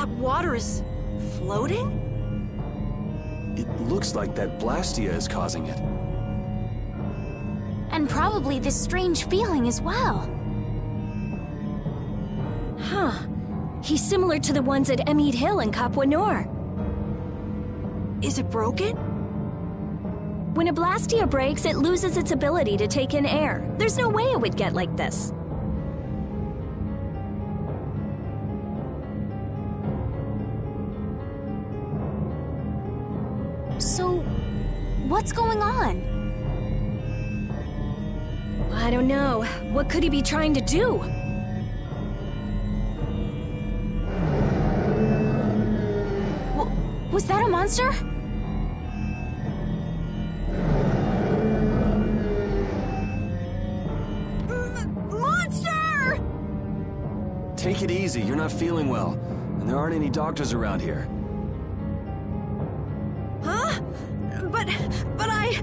That water is floating? It looks like that Blastia is causing it. And probably this strange feeling as well. Huh. He's similar to the ones at Emmead Hill and Capua Nor. Is it broken? When a Blastia breaks, it loses its ability to take in air. There's no way it would get like this. So, what's going on? I don't know. What could he be trying to do? Was that a monster? Monster! Take it easy, you're not feeling well. And there aren't any doctors around here. Huh? But I...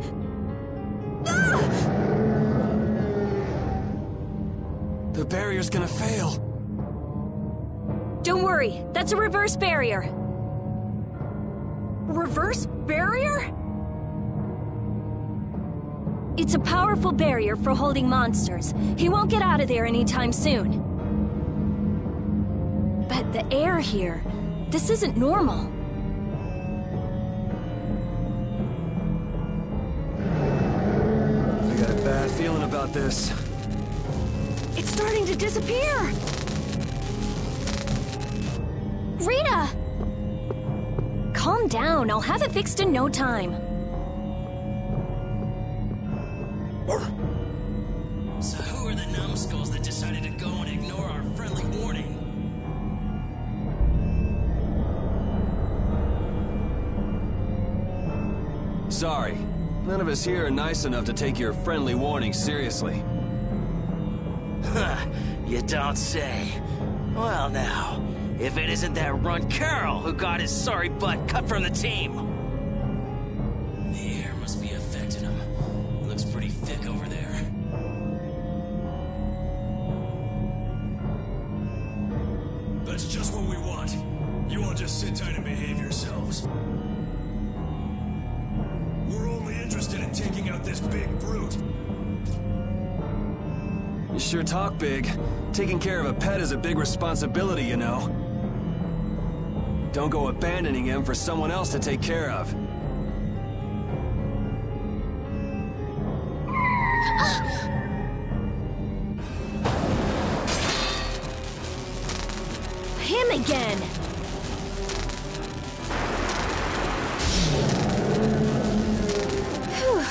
Ah! The barrier's gonna fail. Don't worry, that's a reverse barrier. Reverse barrier? It's a powerful barrier for holding monsters. He won't get out of there anytime soon. But the air here, this isn't normal. I got a bad feeling about this. It's starting to disappear! Rita! Calm down, I'll have it fixed in no time. So who are the numbskulls that decided to go and ignore our friendly warning? Sorry, none of us here are nice enough to take your friendly warning seriously. Huh, you don't say. Well now, if it isn't that runt Carol who got his sorry butt cut from the team. The air must be affecting him. It looks pretty thick over there. That's just what we want. You all just sit tight and behave yourselves. We're only interested in taking out this big brute. You sure talk big. Taking care of a pet is a big responsibility, you know. Don't go abandoning him for someone else to take care of. Him again! Whew.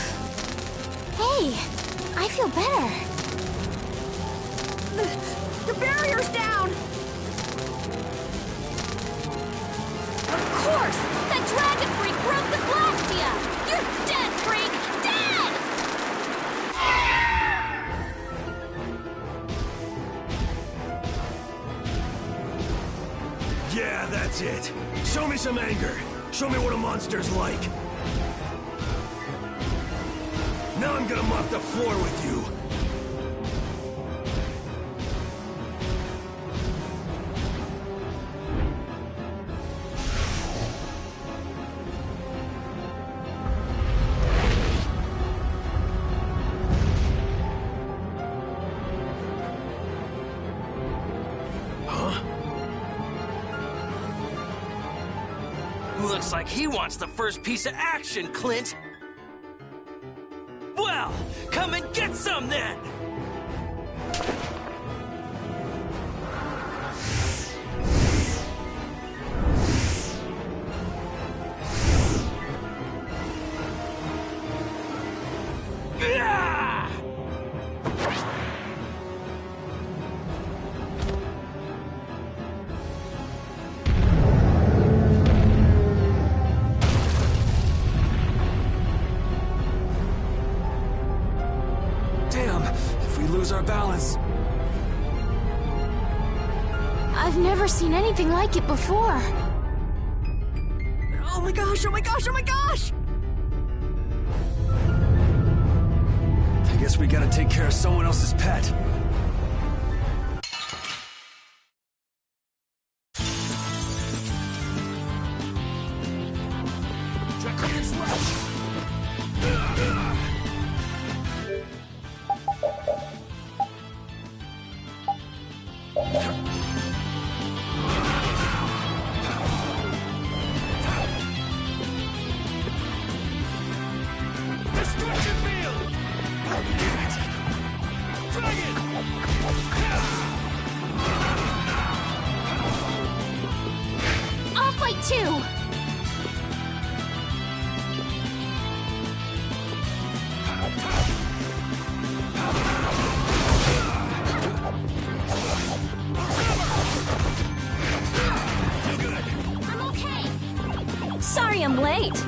Hey, I feel better. The barrier's down! Of course! That dragon freak broke the Blastia! You're dead, freak! Dead! Yeah, that's it. Show me some anger. Show me what a monster's like. Now I'm gonna mop the floor with you. Looks like he wants the first piece of action, Clint. Well, come and get some then! Ah! Lose our balance. I've never seen anything like it before. Oh my gosh, oh my gosh, oh my gosh! I guess we gotta take care of someone else's pet. fight too! I'm okay! Sorry I'm late.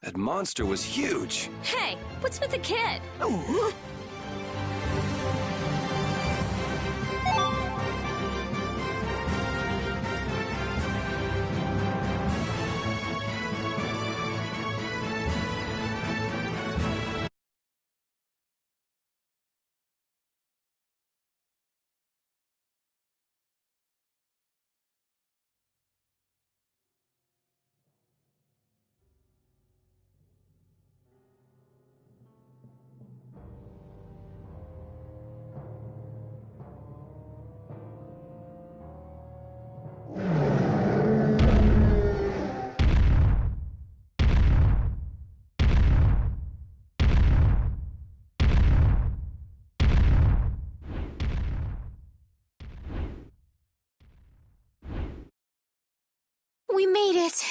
That monster was huge. Hey, what's with the kid? We made it.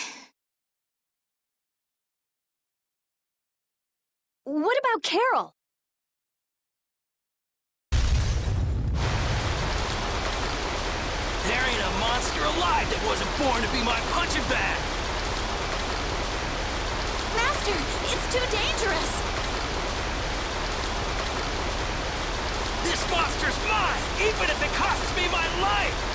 What about Carol? There ain't a monster alive that wasn't born to be my punching bag! Master, it's too dangerous. This monster's mine, even if it costs me my life!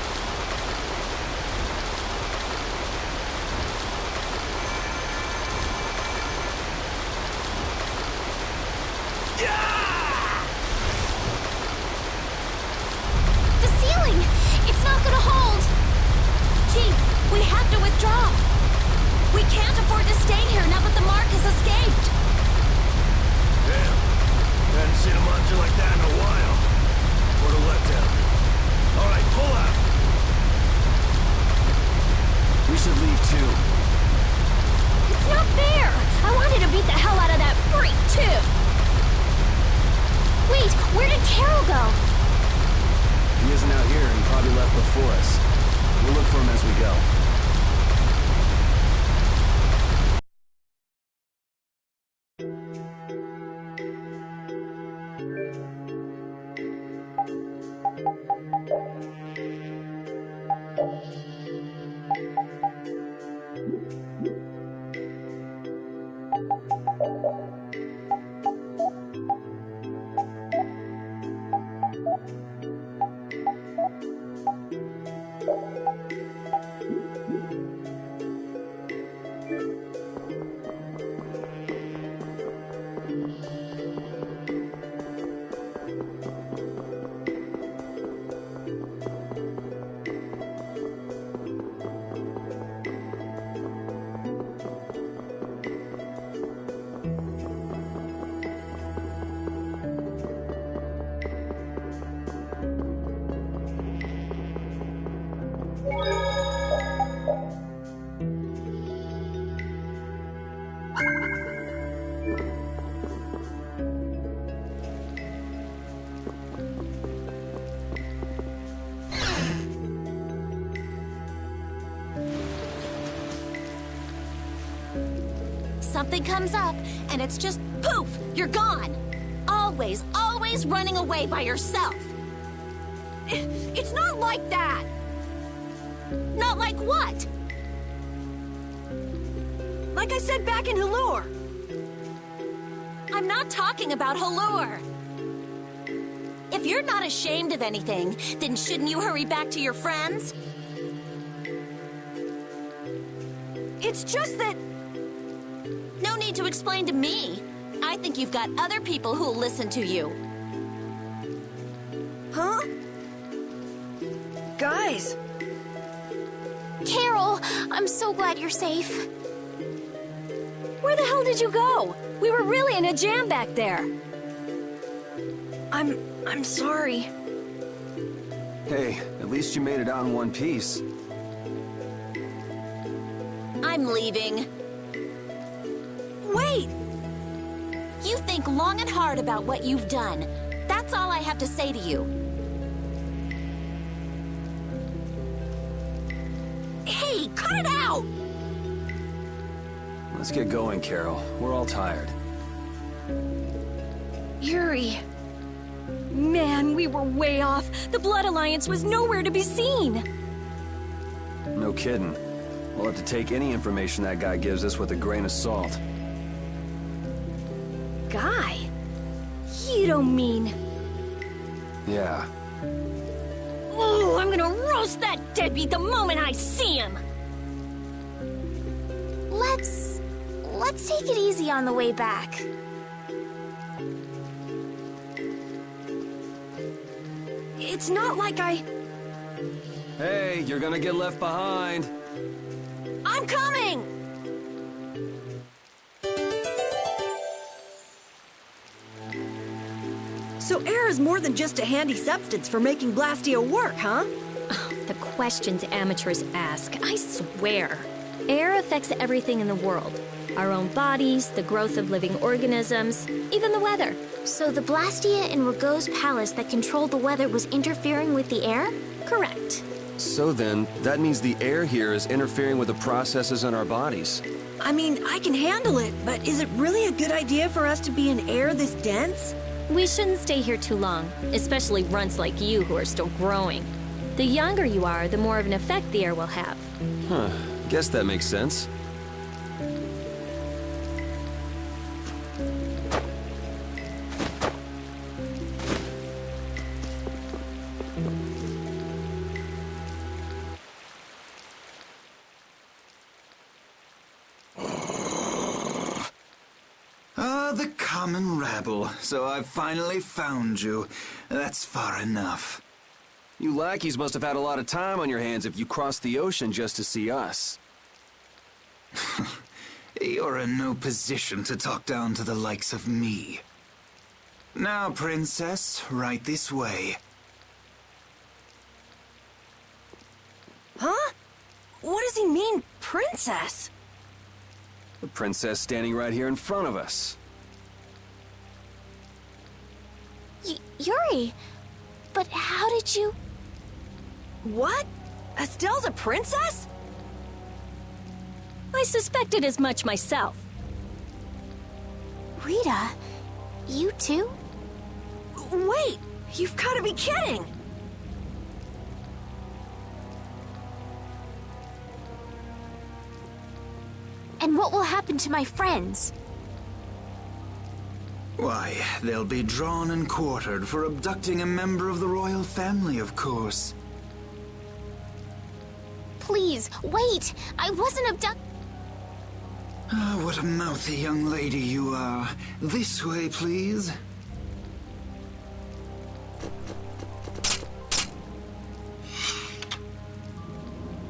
The ceiling! It's not gonna hold! Chief, we have to withdraw. We can't afford to stay here now that the mark has escaped. Damn. Hadn't seen a monster like that in a while. What a letdown. Alright, pull out. We should leave too. It's not fair! I wanted to beat the hell out of that freak, too! Wait, where did Carol go? He isn't out here and he probably left before us. We'll look for him as we go. something comes up, and it's just poof, you're gone. Always, always running away by yourself. It's not like that! Not like what? Like I said back in Halure. I'm not talking about Halure. If you're not ashamed of anything, then shouldn't you hurry back to your friends? It's just that... No need to explain to me. I think you've got other people who'll listen to you. Huh? Guys! Carol, I'm so glad you're safe. Where the hell did you go? We were really in a jam back there. I'm sorry. Hey, at least you made it out in one piece. I'm leaving. Wait! You think long and hard about what you've done. That's all I have to say to you. Hey, cut it out! Let's get going, Carol. We're all tired. Yuri... Man, we were way off. The Blood Alliance was nowhere to be seen. No kidding. We'll have to take any information that guy gives us with a grain of salt. Guy? You don't mean... Yeah. Oh, I'm gonna roast that deadbeat the moment I see him! Let's take it easy on the way back. It's not like I... Hey, you're gonna get left behind. I'm coming! So air is more than just a handy substance for making Blastia work, huh? The questions amateurs ask, I swear. Air affects everything in the world. Our own bodies, the growth of living organisms, even the weather. So the Blastia in Rago's palace that controlled the weather was interfering with the air? Correct. So then, that means the air here is interfering with the processes in our bodies. I mean, I can handle it, but is it really a good idea for us to be in air this dense? We shouldn't stay here too long, especially runts like you who are still growing. The younger you are, the more of an effect the air will have. Huh. Guess that makes sense. The common rabble. So I've finally found you. That's far enough. You lackeys must have had a lot of time on your hands if you crossed the ocean just to see us. You're in no position to talk down to the likes of me. Now, Princess, right this way. Huh? What does he mean, princess? The princess standing right here in front of us. Yuri, but how did you... What? Estelle's a princess? I suspected as much myself. Rita, you too? Wait, you've got to be kidding! And what will happen to my friends? Why, they'll be drawn and quartered for abducting a member of the royal family, of course. Please, wait! I wasn't abducted. Ah, what a mouthy young lady you are. This way, please.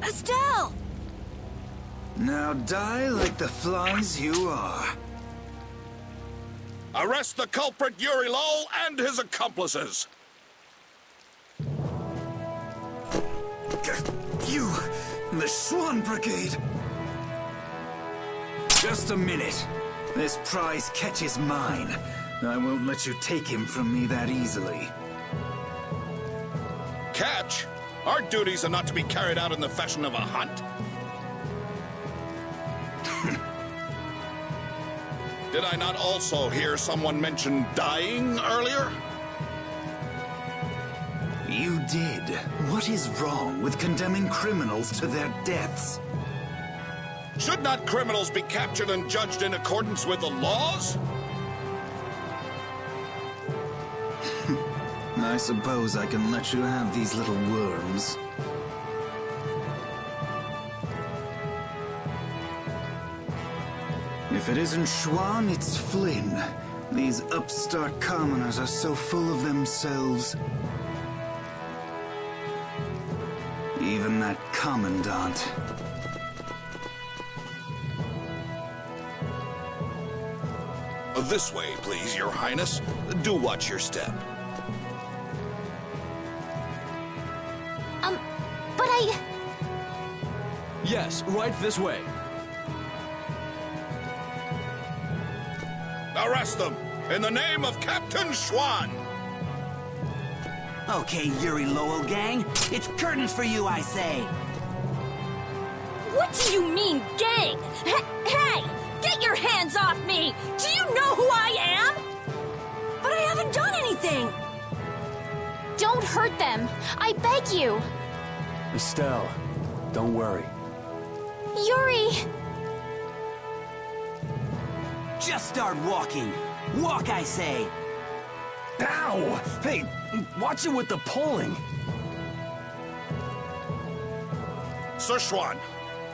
Estelle! Now die like the flies you are. Arrest the culprit Yuri Lowell and his accomplices. You, the Swan Brigade. Just a minute. This prize catch is mine. I won't let you take him from me that easily. Catch? Our duties are not to be carried out in the fashion of a hunt. Did I not also hear someone mention dying earlier? You did. What is wrong with condemning criminals to their deaths? Should not criminals be captured and judged in accordance with the laws? I suppose I can let you have these little worms. If it isn't Schwan, it's Flynn. These upstart commoners are so full of themselves. Even that commandant. This way, please, Your Highness. Do watch your step. But I... Yes, right this way. Arrest them, in the name of Captain Schwan! Okay, Yuri Lowell gang. It's curtains for you, I say. What do you mean, gang? Hey! Get your hands off me! Do you know who I am? But I haven't done anything! Don't hurt them. I beg you. Estelle, don't worry. Yuri! Just start walking. Walk, I say. Ow! Hey, watch it with the pulling. Sir Schwan,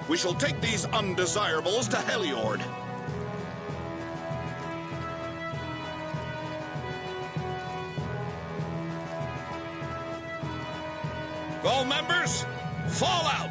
we shall take these undesirables to Heliord. All members, fall out!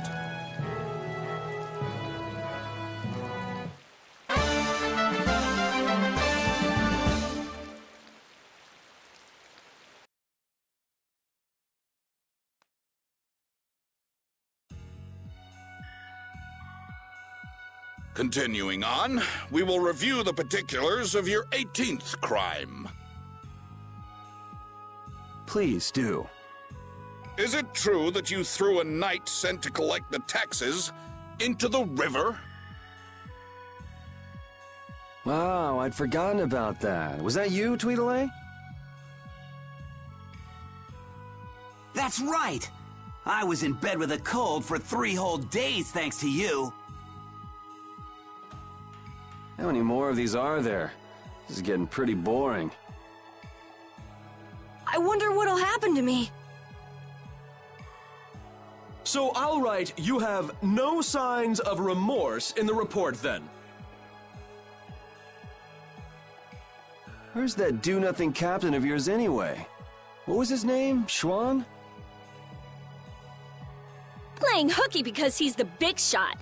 Continuing on, we will review the particulars of your 18th crime. Please do. Is it true that you threw a knight sent to collect the taxes into the river? Wow, I'd forgotten about that. Was that you, Tweedledee? That's right. I was in bed with a cold for 3 whole days thanks to you. How many more of these are there? This is getting pretty boring. I wonder what'll happen to me. So I'll write, you have no signs of remorse in the report then. Where's that do-nothing captain of yours anyway? What was his name? Schwan? Playing hooky because he's the big shot.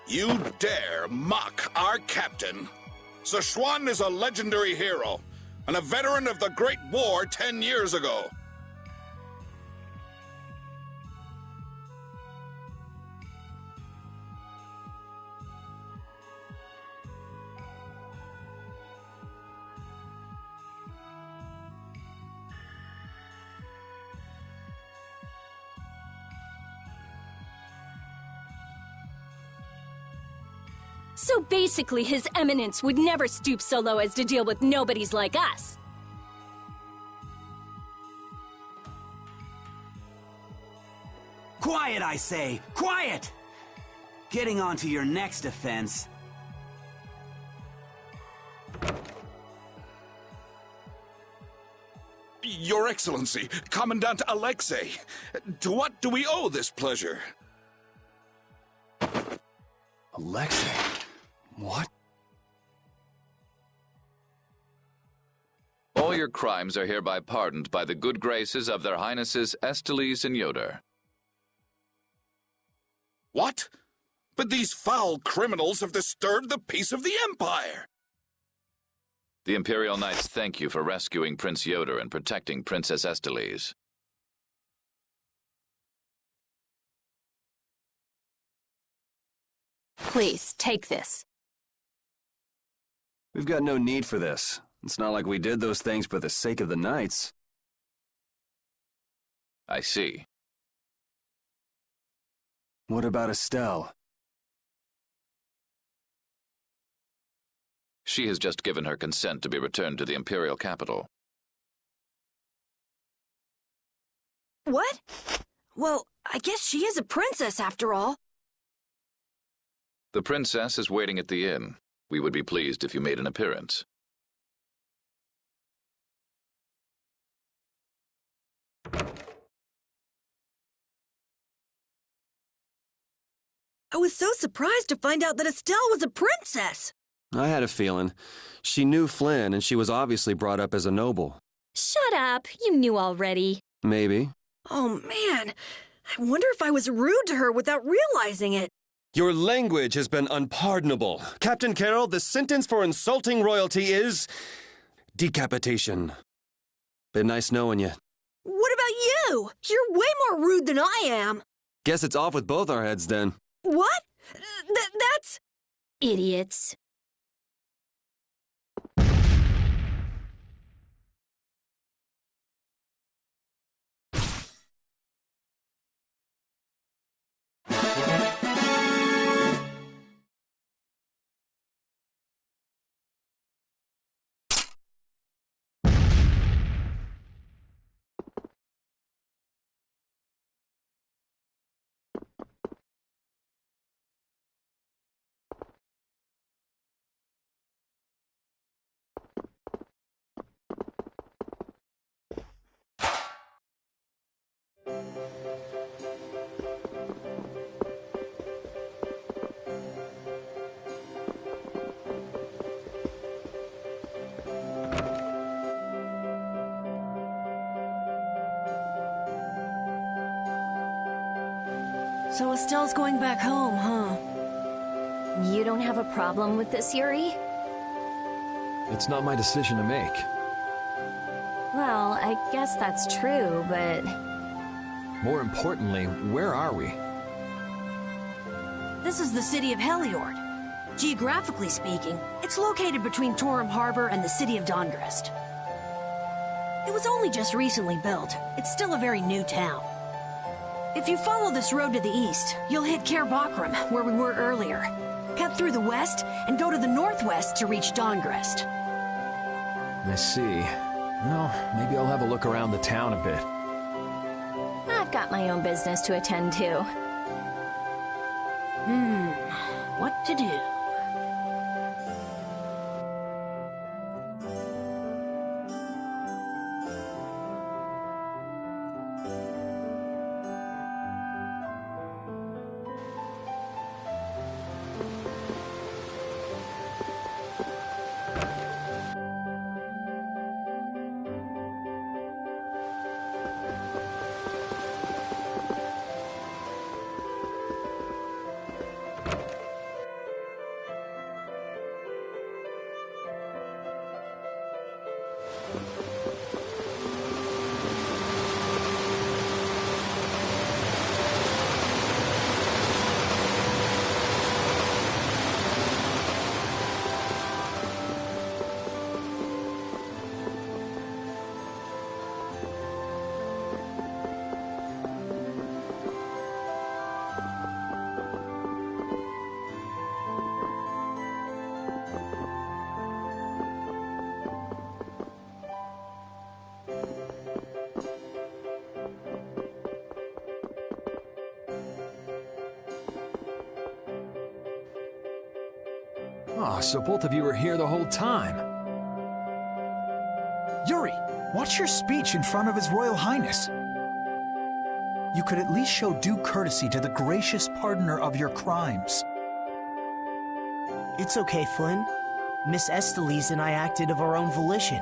You dare mock our captain? Sir Schwan is a legendary hero and a veteran of the Great War 10 years ago. So basically, His Eminence would never stoop so low as to deal with nobodies like us. Quiet, I say! Quiet! Getting on to your next offense. Your Excellency, Commandant Alexei, to what do we owe this pleasure? Alexei? What? All your crimes are hereby pardoned by the good graces of their Highnesses Estelles and Yoder. What? But these foul criminals have disturbed the peace of the Empire! The Imperial Knights thank you for rescuing Prince Yoder and protecting Princess Estelles. Please, take this. We've got no need for this. It's not like we did those things for the sake of the knights. I see. What about Estelle? She has just given her consent to be returned to the Imperial capital. What? Well, I guess she is a princess after all. The princess is waiting at the inn. We would be pleased if you made an appearance. I was so surprised to find out that Estelle was a princess. I had a feeling. She knew Flynn, and she was obviously brought up as a noble. Shut up. You knew already. Maybe. Oh, man. I wonder if I was rude to her without realizing it. Your language has been unpardonable. Captain Carroll, the sentence for insulting royalty is decapitation. Been nice knowing you. What about you? You're way more rude than I am. Guess it's off with both our heads then. What? That's... Idiots. So Estelle's going back home, huh? You don't have a problem with this, Yuri? It's not my decision to make. Well, I guess that's true, but... More importantly, where are we? This is the city of Heliord. Geographically speaking, it's located between Torum Harbor and the city of Dongrest. It was only just recently built. It's still a very new town. If you follow this road to the east, you'll hit Cair Bakram, where we were earlier. Cut through the west and go to the northwest to reach Dongrest. I see. Well, maybe I'll have a look around the town a bit. I've got my own business to attend to. What to do? Oh, so both of you were here the whole time. Yuri, watch your speech in front of His Royal Highness. You could at least show due courtesy to the gracious pardoner of your crimes. It's okay, Flynn. Miss Estellise and I acted of our own volition.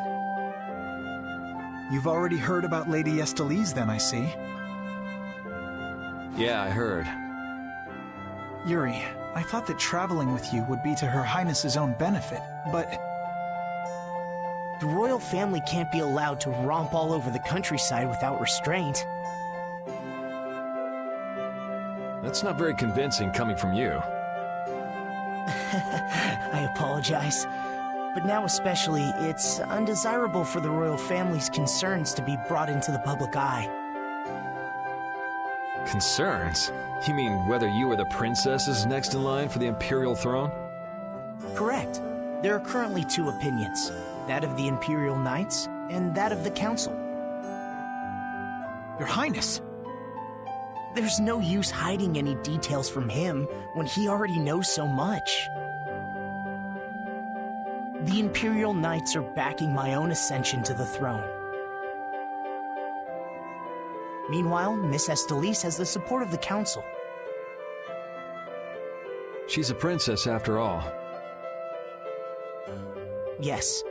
You've already heard about Lady Estellise, then, I see. Yeah, I heard. Yuri, I thought that traveling with you would be to Her Highness's own benefit, but... The royal family can't be allowed to romp all over the countryside without restraint. That's not very convincing coming from you. I apologize. But now especially, it's undesirable for the royal family's concerns to be brought into the public eye. Concerns? You mean whether you or the princess is next in line for the imperial throne? Correct. There are currently two opinions, that of the Imperial Knights and that of the Council. Your Highness! There's no use hiding any details from him when he already knows so much. The Imperial Knights are backing my own ascension to the throne. Meanwhile, Miss Estelice has the support of the Council. She's a princess after all. Yes,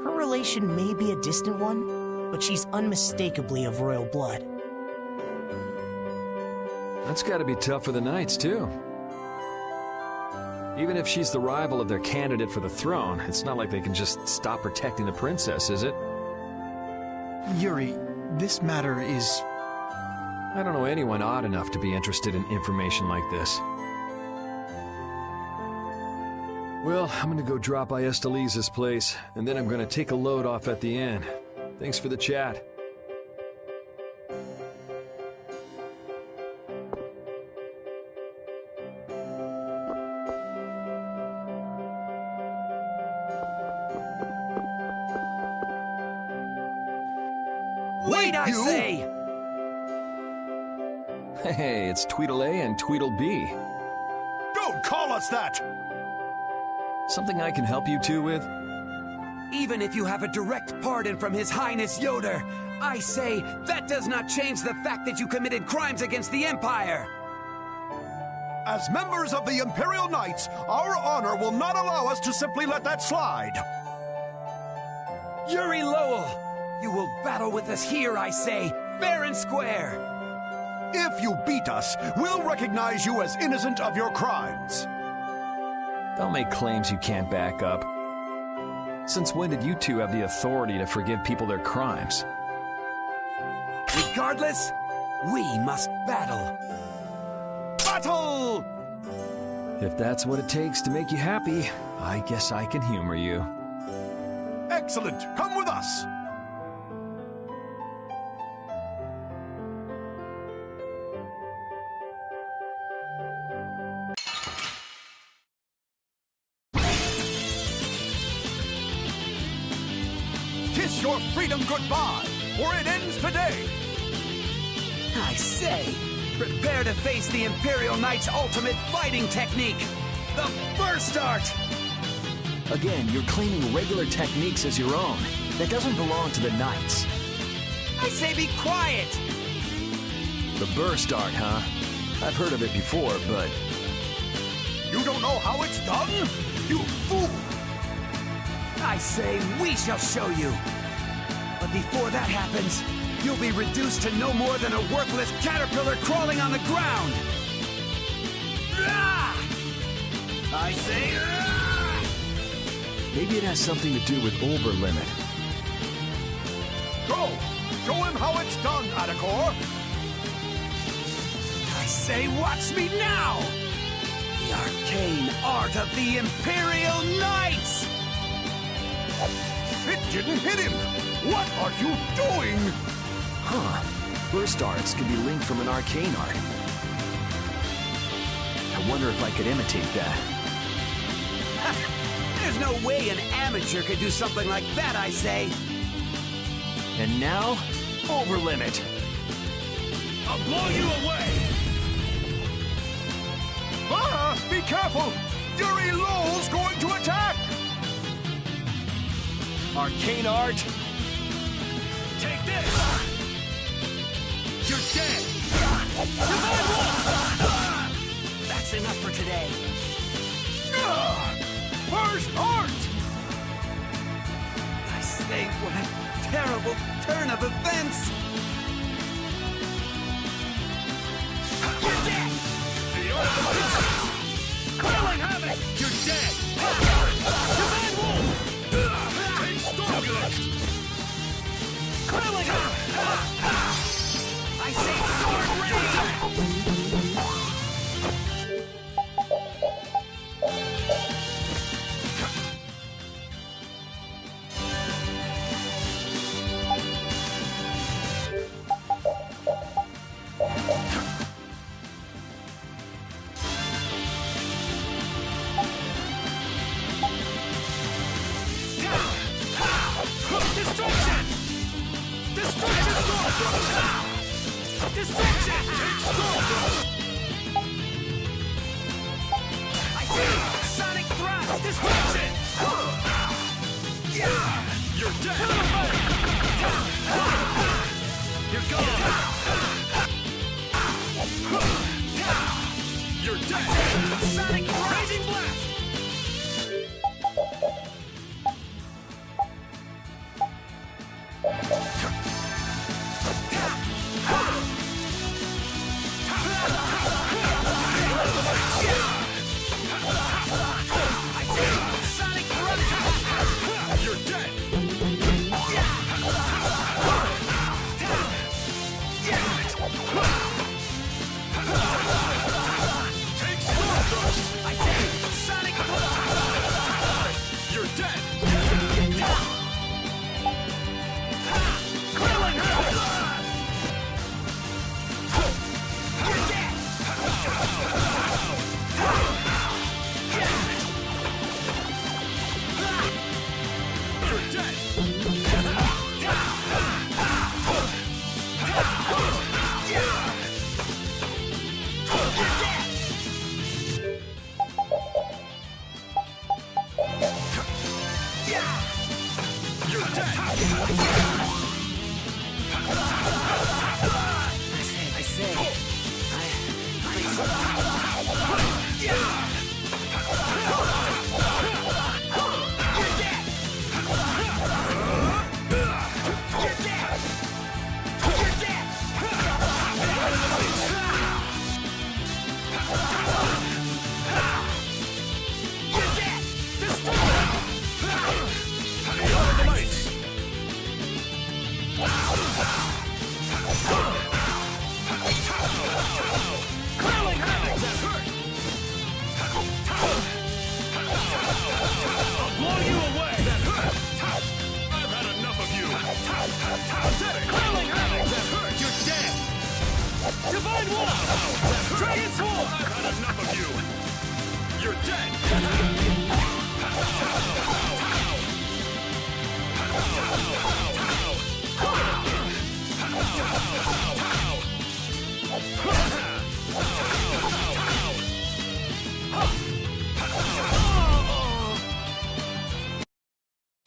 her relation may be a distant one, but she's unmistakably of royal blood. That's gotta be tough for the Knights, too. Even if she's the rival of their candidate for the throne, it's not like they can just stop protecting the princess, is it? Yuri, this matter is... I don't know anyone odd enough to be interested in information like this. Well, I'm gonna go drop by Estelise's place, and then I'm gonna take a load off at the inn. Thanks for the chat. Wait, I say! Hey, it's Tweedle-A and Tweedle-B. Don't call us that! Something I can help you two with? Even if you have a direct pardon from His Highness Yoder, I say that does not change the fact that you committed crimes against the Empire! As members of the Imperial Knights, our honor will not allow us to simply let that slide! Yuri Lowell! You will battle with us here, I say, fair and square! If you beat us, we'll recognize you as innocent of your crimes. Don't make claims you can't back up. Since when did you two have the authority to forgive people their crimes? Regardless, we must battle. Battle! If that's what it takes to make you happy, I guess I can humor you. Excellent! Come with us! Kiss your freedom goodbye, for it ends today! I say, prepare to face the Imperial Knight's ultimate fighting technique, the Burst Art! Again, you're claiming regular techniques as your own. That doesn't belong to the Knights. I say be quiet! The Burst Art, huh? I've heard of it before, but... You don't know how it's done? You fool! I say we shall show you. But before that happens, you'll be reduced to no more than a worthless caterpillar crawling on the ground! I say... Maybe it has something to do with Overlimit. Go! Show him how it's done, Adacor! I say watch me now! The arcane art of the Imperial Knights! It didn't hit him! What are you doing? Huh. Burst arts can be linked from an arcane art. I wonder if I could imitate that. There's no way an amateur could do something like that, I say. And now, Overlimit. I'll blow you away! Ah! Be careful! Yuri Lowell's going to attack! Arcane art? Take this! You're dead! That's enough for today. First art! I say, what a terrible turn of events! You're dead! Quelling Havoc! You're dead! Divine Wolf! Take Stormgust! Quelling I say Sword Rain!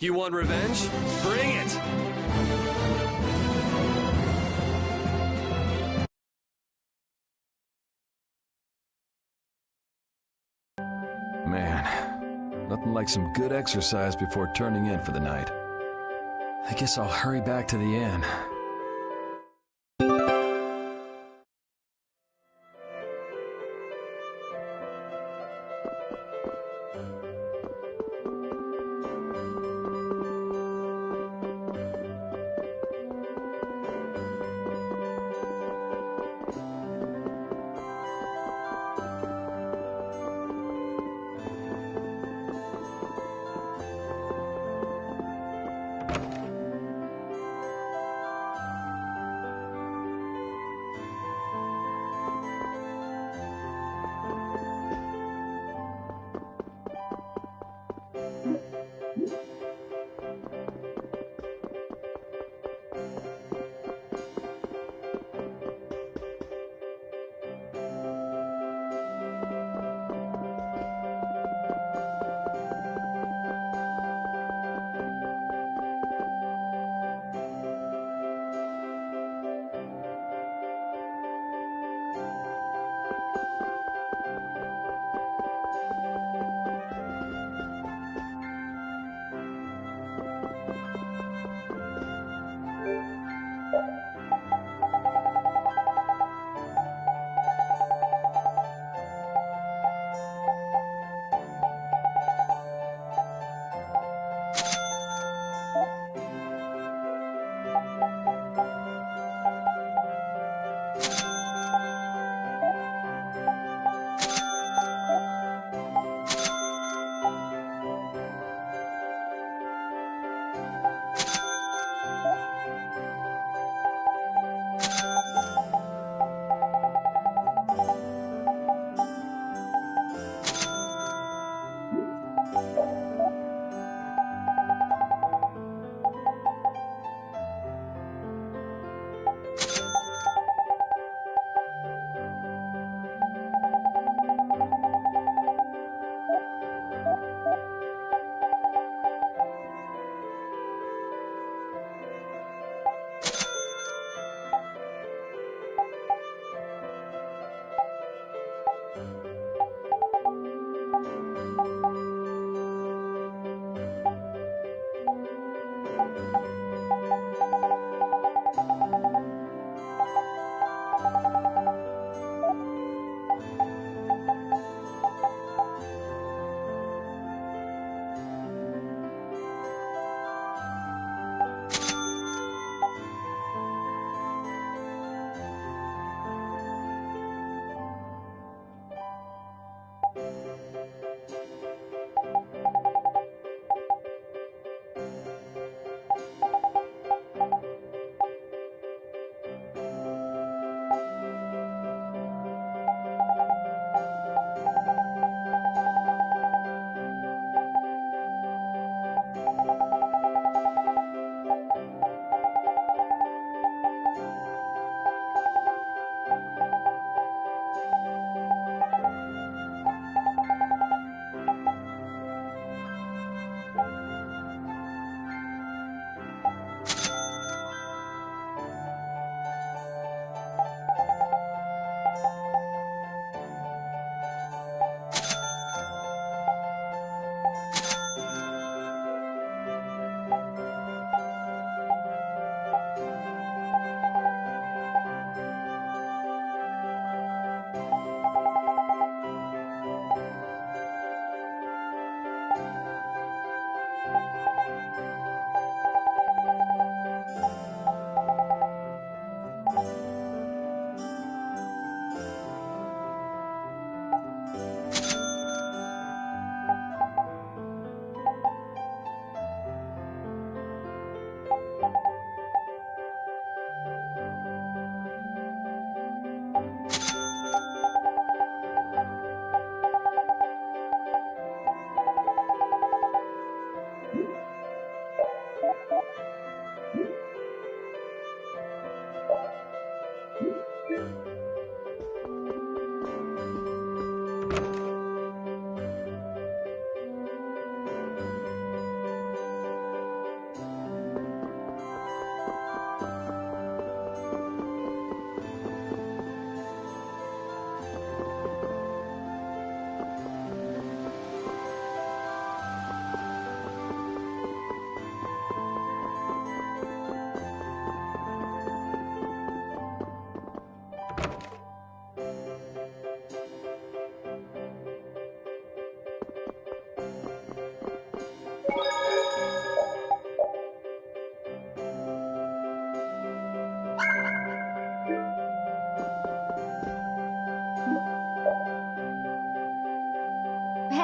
You want revenge? Bring it! Man, nothing like some good exercise before turning in for the night. I guess I'll hurry back to the inn.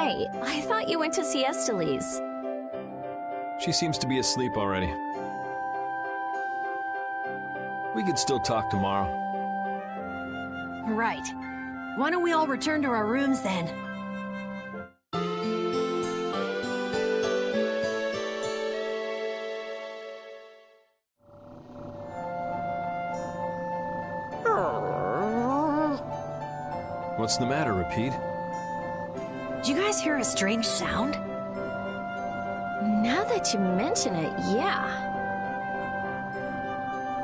Hey, I thought you went to siesta, Lise. She seems to be asleep already. We could still talk tomorrow. Right. Why don't we all return to our rooms then? What's the matter, Repeat? Did you guys hear a strange sound? Now that you mention it, yeah.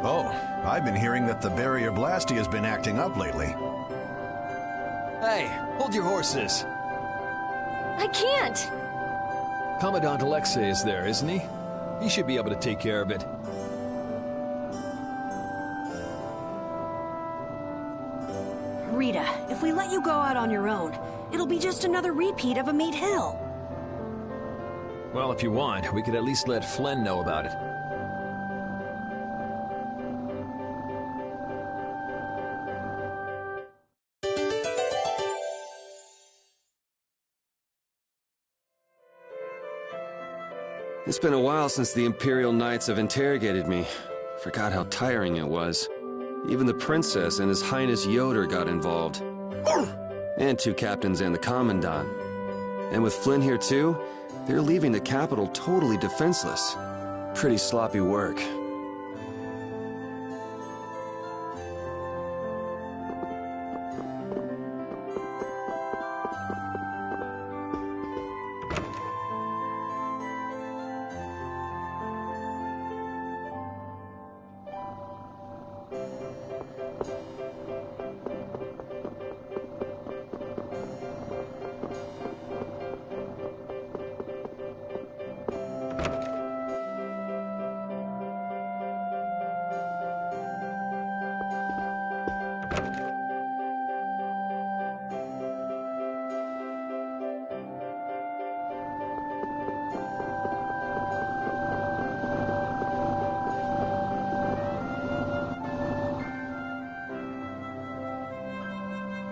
Oh, I've been hearing that the barrier blasty has been acting up lately. Hey, hold your horses. I can't. Commandant Alexei is there, isn't he? He should be able to take care of it. Rita, if we let you go out on your own, it'll be just another repeat of Amite Hill. Well, if you want, we could at least let Flynn know about it. It's been a while since the Imperial Knights have interrogated me. Forgot how tiring it was. Even the Princess and His Highness Yoder got involved. And 2 captains and the Commandant. And with Flynn here too, they're leaving the capital totally defenseless. Pretty sloppy work.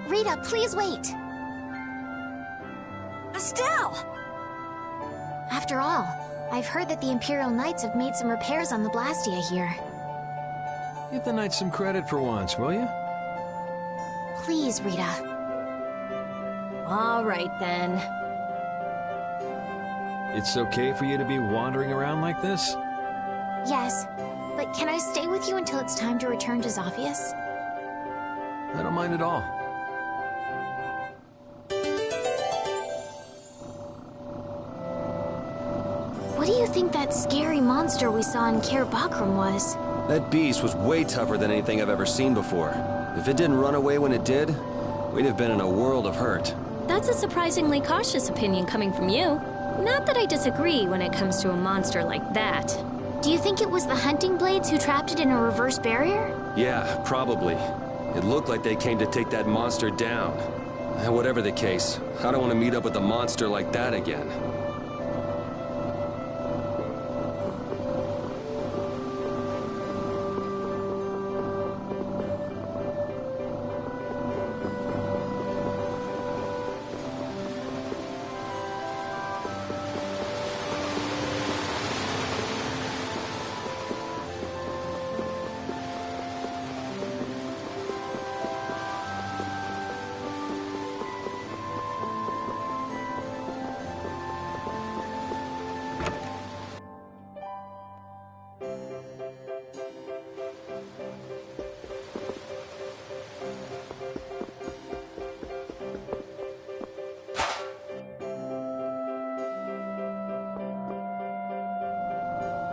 Rita, please wait. Estelle! After all, I've heard that the Imperial Knights have made some repairs on the Blastia here. Give the Knights some credit for once, will you? Please, Rita. All right, then. It's okay for you to be wandering around like this? Yes, but can I stay with you until it's time to return to Zophius? I don't mind at all. What do you think that scary monster we saw in Kaer Bakram was? That beast was way tougher than anything I've ever seen before. If it didn't run away when it did, we'd have been in a world of hurt. That's a surprisingly cautious opinion coming from you. Not that I disagree when it comes to a monster like that. Do you think it was the hunting blades who trapped it in a reverse barrier? Yeah, probably. It looked like they came to take that monster down. And whatever the case, I don't want to meet up with a monster like that again.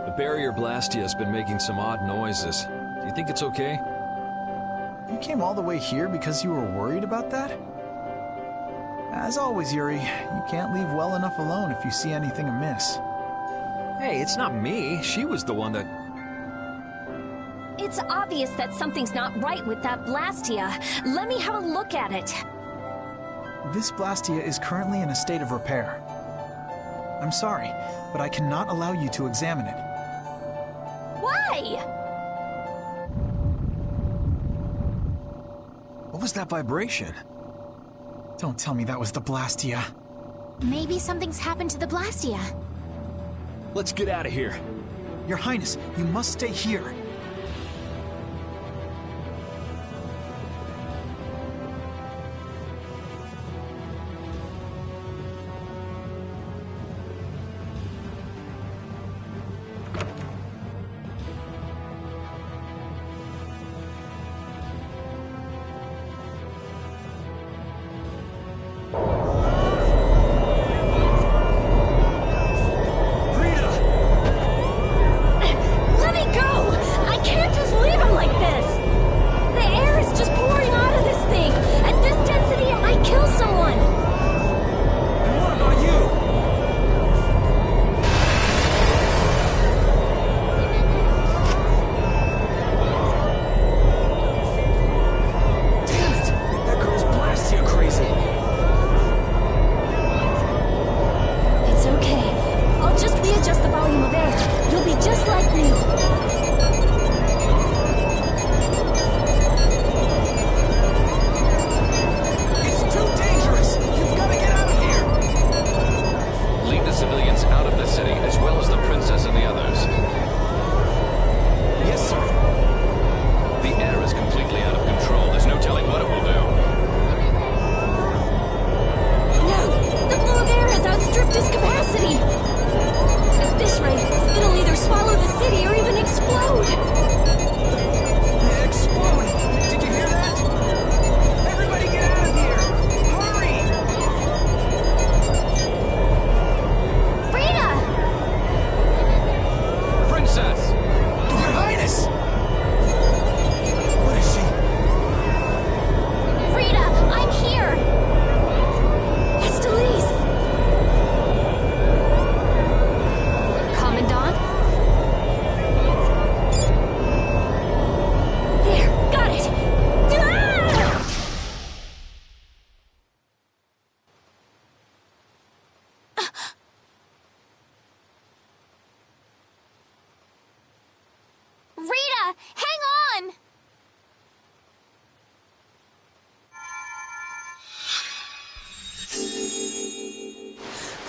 The barrier Blastia has been making some odd noises. Do you think it's okay? You came all the way here because you were worried about that? As always, Yuri, you can't leave well enough alone if you see anything amiss. Hey, it's not me. She was the one that... It's obvious that something's not right with that Blastia. Let me have a look at it. This Blastia is currently in a state of repair. I'm sorry, but I cannot allow you to examine it. Why? What was that vibration? Don't tell me that was the Blastia. Maybe something's happened to the Blastia. Let's get out of here. Your Highness, you must stay here.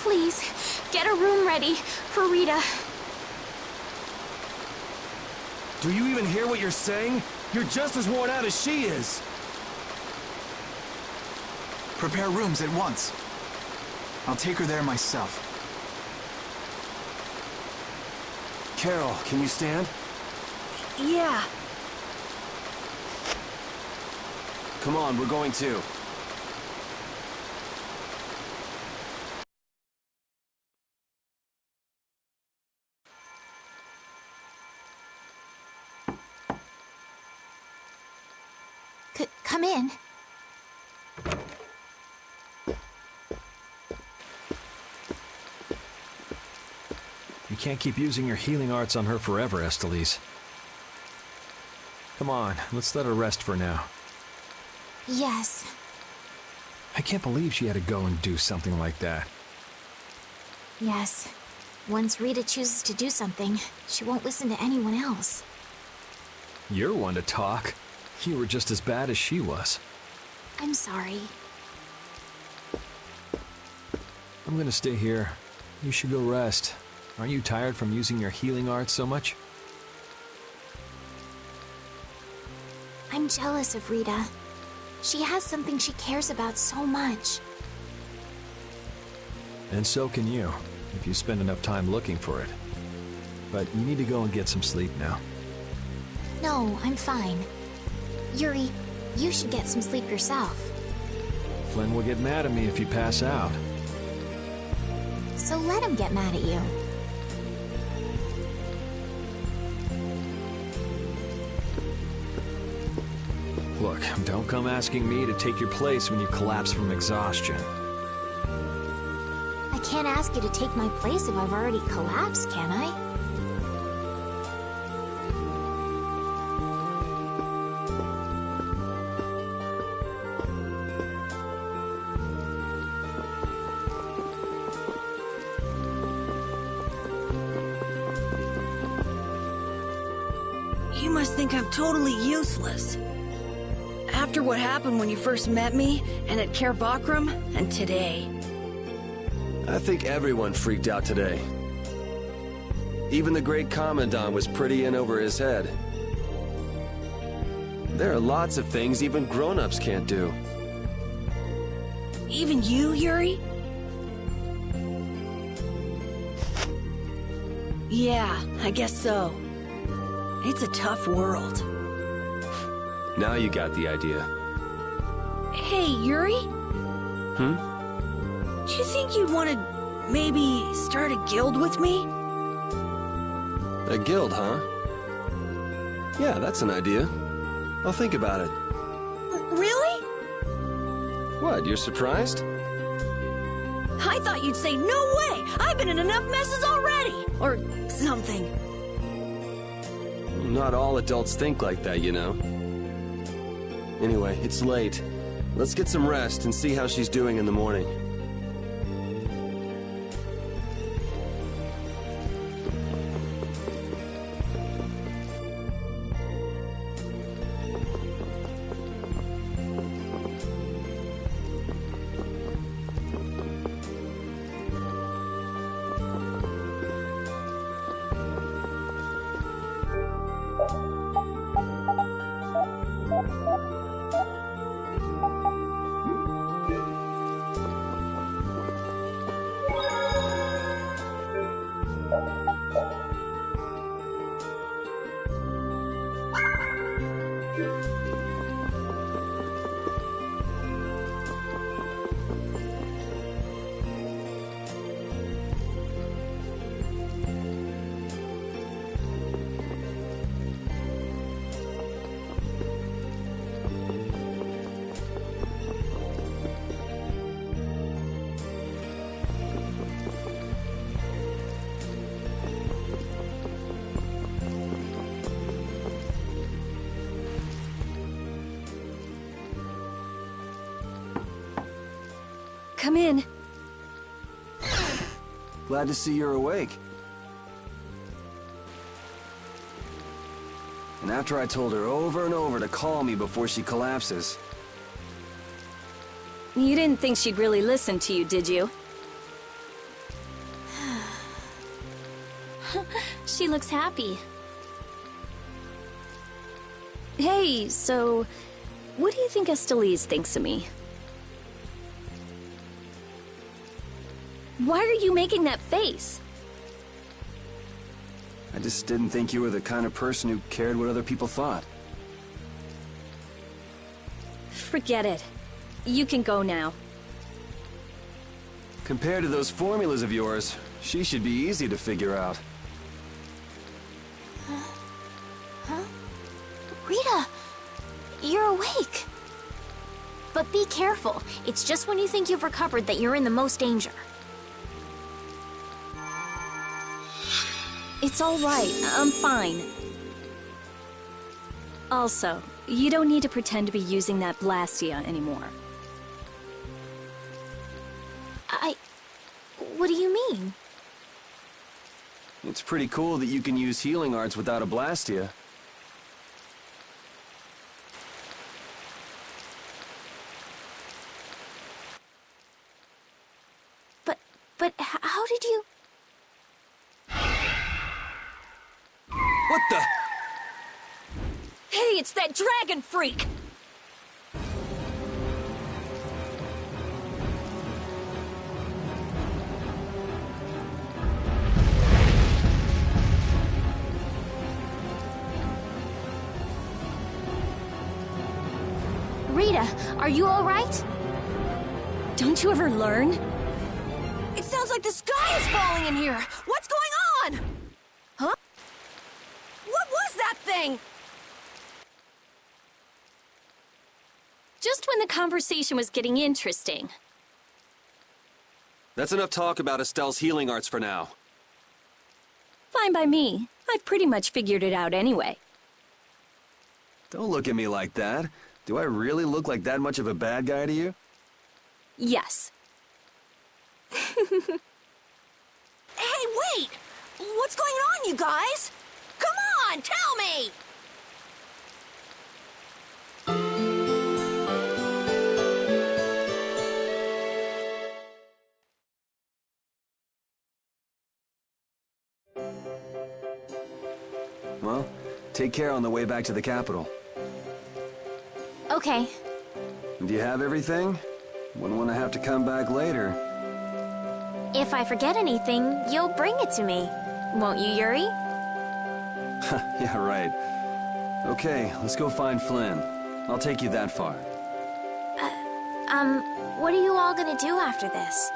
Please, get a room ready for Rita. Do you even hear what you're saying? You're just as worn out as she is. Prepare rooms at once. I'll take her there myself. Carol, can you stand? Yeah. Come on, we're going too. Come in. You can't keep using your healing arts on her forever, Esteliz. Come on, let's let her rest for now. Yes. I can't believe she had to go and do something like that. Yes. Once Rita chooses to do something, she won't listen to anyone else. You're one to talk. You were just as bad as she was. I'm sorry. I'm gonna stay here. You should go rest. Aren't you tired from using your healing arts so much? I'm jealous of Rita. She has something she cares about so much. And so can you, if you spend enough time looking for it. But you need to go and get some sleep now. No, I'm fine. Yuri, you should get some sleep yourself. Flynn will get mad at me if you pass out. So let him get mad at you. Look, don't come asking me to take your place when you collapse from exhaustion. I can't ask you to take my place if I've already collapsed, can I? You must think I'm totally useless. After what happened when you first met me, and at Care Bakram, and today. I think everyone freaked out today. Even the great Commandant was pretty in over his head. There are lots of things even grown-ups can't do. Even you, Yuri? Yeah, I guess so. It's a tough world. Now you got the idea. Hey, Yuri? Hmm? Do you think you'd want to maybe start a guild with me? A guild, huh? Yeah, that's an idea. I'll think about it. Really? What, you're surprised? I thought you'd say, no way! I've been in enough messes already! Or something. Not all adults think like that, you know. Anyway, it's late. Let's get some rest and see how she's doing in the morning. Come in. Glad to see you're awake. And after I told her over and over to call me before she collapses. You didn't think she'd really listen to you, did you? She looks happy. Hey, so... what do you think Estelise thinks of me? Why are you making that face? I just didn't think you were the kind of person who cared what other people thought. Forget it. You can go now. Compared to those formulas of yours, she should be easy to figure out. Huh? Rita! You're awake! But be careful. It's just when you think you've recovered that you're in the most danger. It's all right. I'm fine. Also, you don't need to pretend to be using that Blastia anymore. What do you mean? It's pretty cool that you can use healing arts without a Blastia. But how did you... What the? Hey, it's that dragon freak! Rita, are you all right? Don't you ever learn? It sounds like the sky is falling in here! What's going on? Huh? What was that thing? Just when the conversation was getting interesting. That's enough talk about Estelle's healing arts for now. Fine by me. I've pretty much figured it out anyway. Don't look at me like that. Do I really look like that much of a bad guy to you? Yes. Hey, wait! What's going on, you guys? Come on, tell me! Take care on the way back to the capital. Okay. Do you have everything? Wouldn't want to have to come back later. If I forget anything, you'll bring it to me. Won't you, Yuri? Yeah, right. Okay, let's go find Flynn. I'll take you that far. What are you all gonna do after this?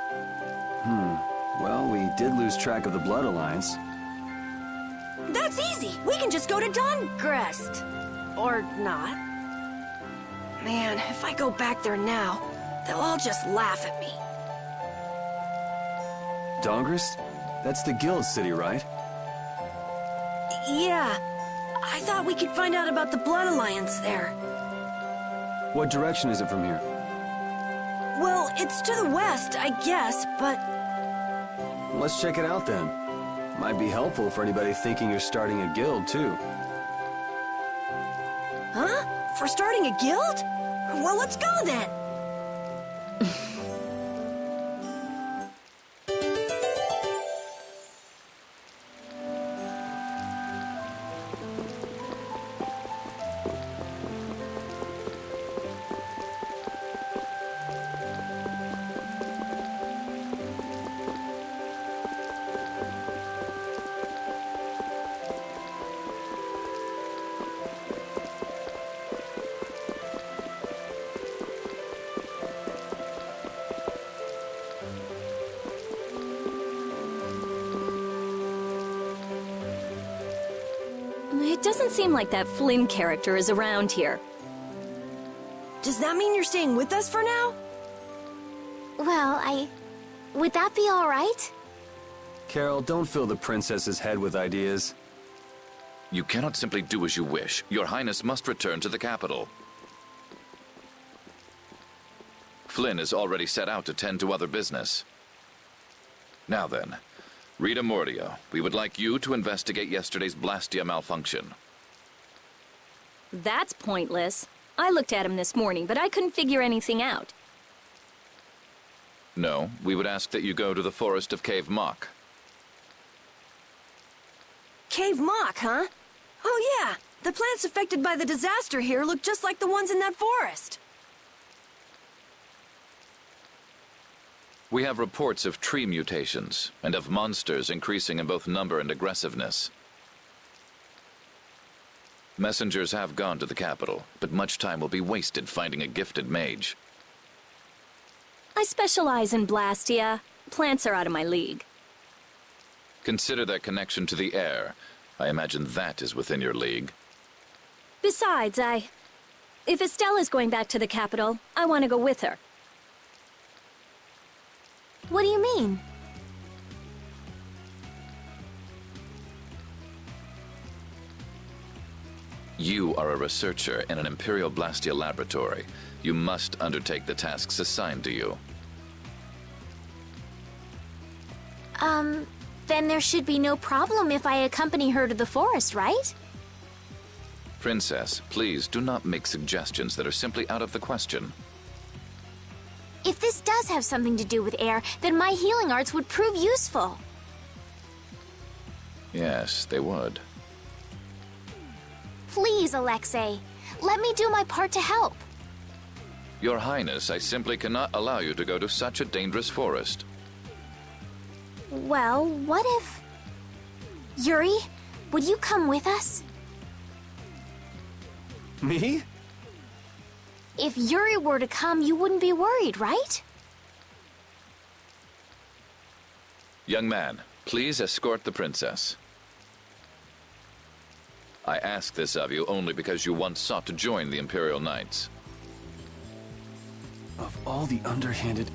Well, we did lose track of the Blood Alliance. That's easy. We can just go to Dongrest. Or not. Man, if I go back there now, they'll all just laugh at me. Dongrest? That's the guild city, right? Yeah. I thought we could find out about the Blood Alliance there. What direction is it from here? Well, it's to the west, I guess, but... Let's check it out then. Might be helpful for anybody thinking you're starting a guild, too. Huh? For starting a guild? Well, let's go then. It doesn't seem like that Flynn character is around here. Does that mean you're staying with us for now? Well, would that be all right? Carol, don't fill the princess's head with ideas. You cannot simply do as you wish. Your Highness must return to the capital. Flynn is already set out to tend to other business. Now then, Rita Mordio, we would like you to investigate yesterday's Blastia malfunction. That's pointless. I looked at him this morning, but I couldn't figure anything out. No, we would ask that you go to the forest of Cave Mock. Cave Mock, huh? Oh yeah, the plants affected by the disaster here look just like the ones in that forest. We have reports of tree mutations, and of monsters increasing in both number and aggressiveness. Messengers have gone to the capital, but much time will be wasted finding a gifted mage. I specialize in Blastia. Plants are out of my league. Consider their connection to the air. I imagine that is within your league. Besides, if Estella's going back to the capital, I want to go with her. What do you mean? You are a researcher in an Imperial Blastia laboratory. You must undertake the tasks assigned to you. Then there should be no problem if I accompany her to the forest, right? Princess, please do not make suggestions that are simply out of the question. If this does have something to do with air, then my healing arts would prove useful. Yes, they would. Please, Alexei. Let me do my part to help. Your Highness, I simply cannot allow you to go to such a dangerous forest. Well, what if... Yuri, would you come with us? Me? If Yuri were to come, you wouldn't be worried, right? Young man, please escort the princess. I ask this of you only because you once sought to join the Imperial Knights. Of all the underhanded...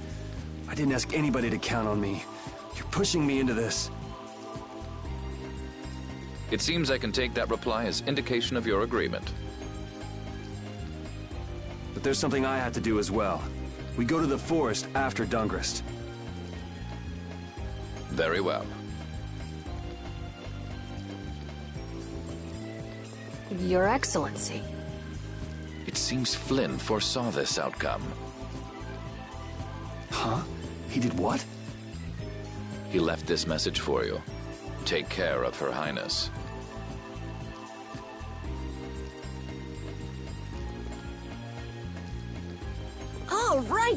I didn't ask anybody to count on me. You're pushing me into this. It seems I can take that reply as indication of your agreement. But there's something I have to do as well. We go to the forest after Dongrest. Very well. Your Excellency. It seems Flynn foresaw this outcome. Huh? He did what? He left this message for you. Take care of Her Highness.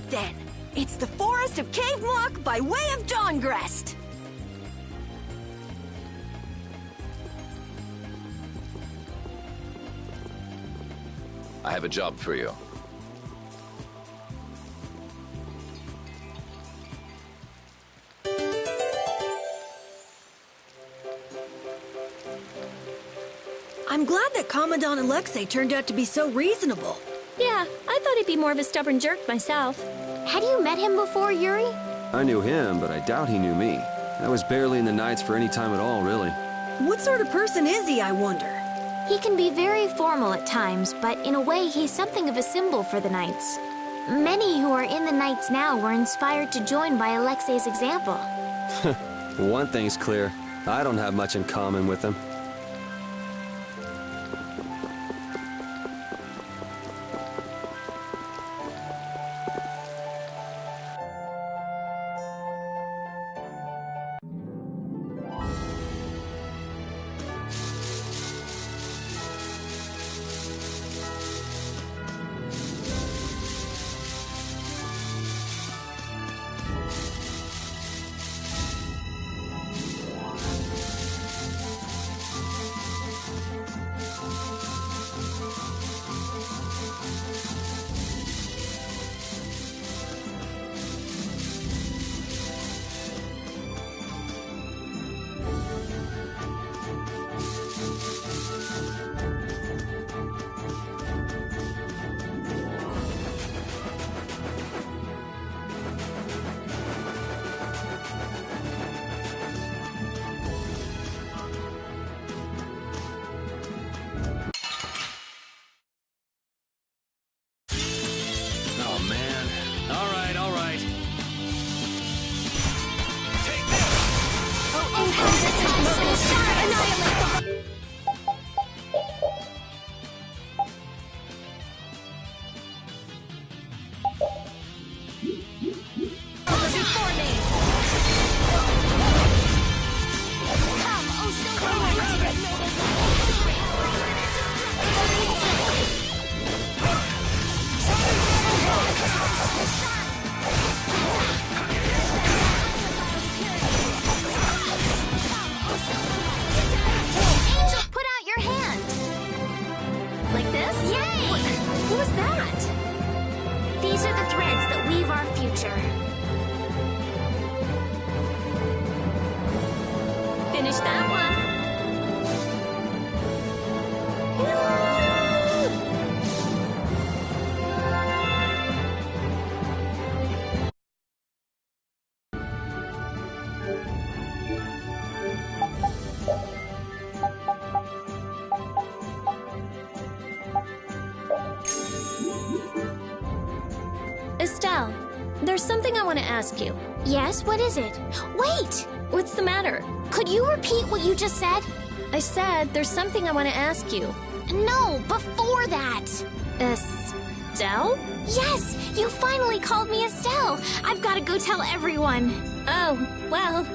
right then. It's the Forest of Cave Mock by way of Dawngrest. I have a job for you. I'm glad that Commandant Alexei turned out to be so reasonable. Yeah, I thought he'd be more of a stubborn jerk myself. Had you met him before, Yuri? I knew him, but I doubt he knew me. I was barely in the Knights for any time at all, really. What sort of person is he, I wonder? He can be very formal at times, but in a way he's something of a symbol for the Knights. Many who are in the Knights now were inspired to join by Alexei's example. One thing's clear. I don't have much in common with him. Finish that one. Estelle, there's something I want to ask you. Yes, what is it? Wait! What's the matter? Could you repeat what you just said? I said there's something I want to ask you. No, before that. Estelle? Yes, you finally called me Estelle. I've got to go tell everyone. Oh, well.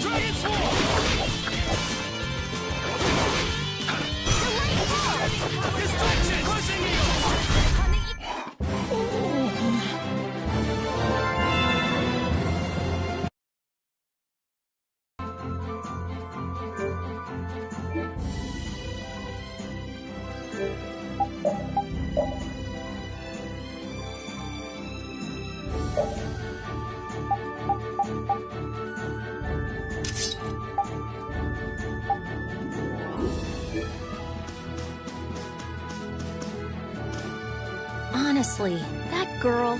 Dragon Swarm! Distraction! Crushing Eel! Honestly, that girl...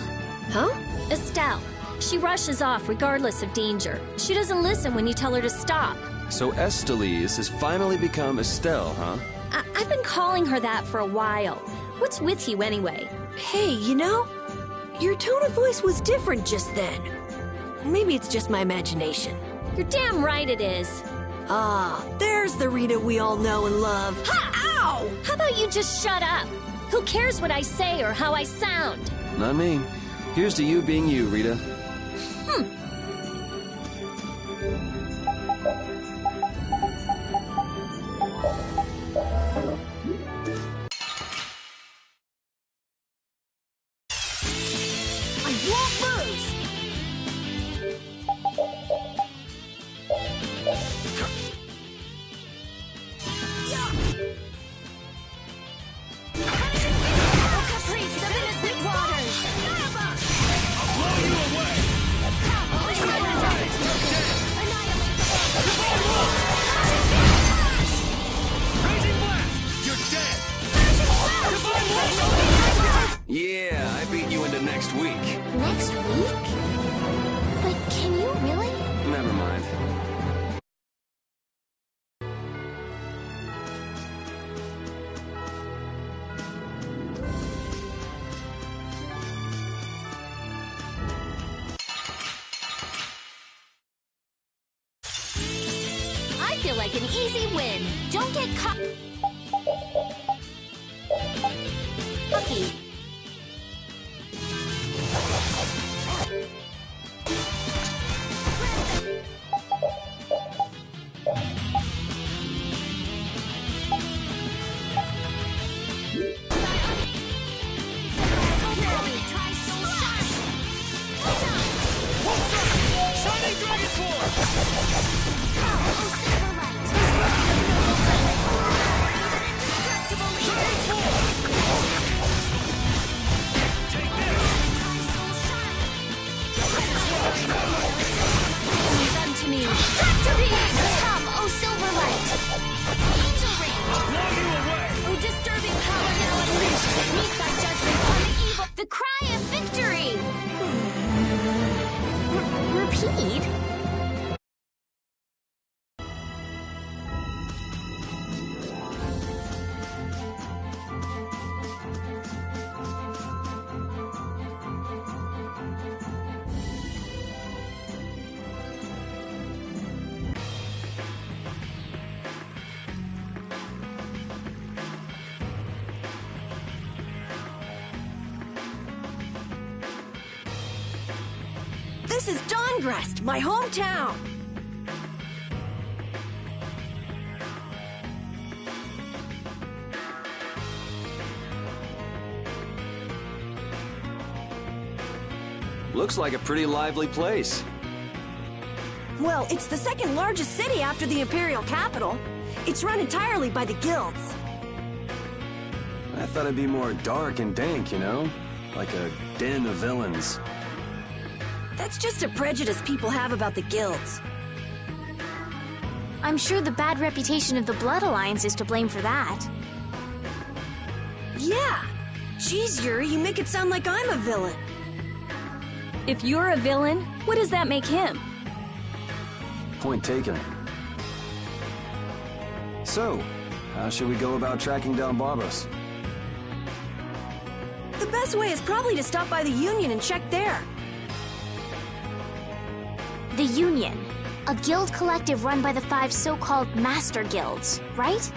Huh? Estelle. She rushes off regardless of danger. She doesn't listen when you tell her to stop. So Estellise has finally become Estelle, huh? I've been calling her that for a while. What's with you anyway? Hey, you know, your tone of voice was different just then. Maybe it's just my imagination. You're damn right it is. Ah, there's the Rita we all know and love. Ha! Ow! How about you just shut up? Who cares what I say or how I sound? Not me. Here's to you being you, Rita. I won't lose! Yeah, I beat you into next week. Next week? But can you really? Never mind. I feel like an easy win. Don't get caught. Lucky. Shining Dragon Listen to me. Come, oh Silverlight. Angel Ring. Oh, disturbing power now unleashed. Meet thy judgment on the evil. The cry of victory. Repeat. This is Dongrest, my hometown. Looks like a pretty lively place. Well, it's the second largest city after the Imperial capital. It's run entirely by the guilds. I thought it'd be more dark and dank, you know? Like a den of villains. That's just a prejudice people have about the guilds. I'm sure the bad reputation of the Blood Alliance is to blame for that. Yeah. Jeez, Yuri, you make it sound like I'm a villain. If you're a villain, what does that make him? Point taken. So, how should we go about tracking down Barbos? The best way is probably to stop by the Union and check there. The Union. A guild collective run by the 5 so-called Master Guilds, right?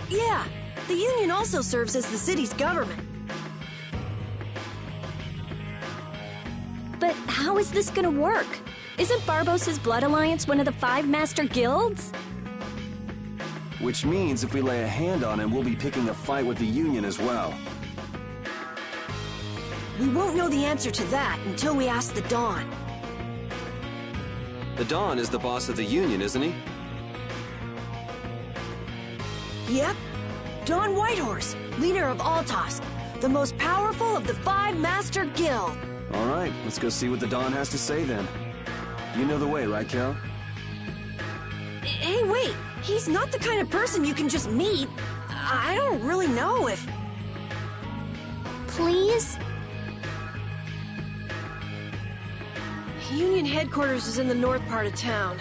Yeah. The Union also serves as the city's government. But how is this gonna work? Isn't Barbos' Blood Alliance one of the 5 master guilds? Which means if we lay a hand on him, we'll be picking a fight with the Union as well. We won't know the answer to that until we ask the Dawn. The Dawn is the boss of the Union, isn't he? Yep. Dawn Whitehorse, leader of Altosk, the most powerful of the 5 master guild. All right, let's go see what the Dawn has to say then. You know the way, right, Cal? Hey, wait! He's not the kind of person you can just meet. I don't really know if... Please? Union headquarters is in the north part of town.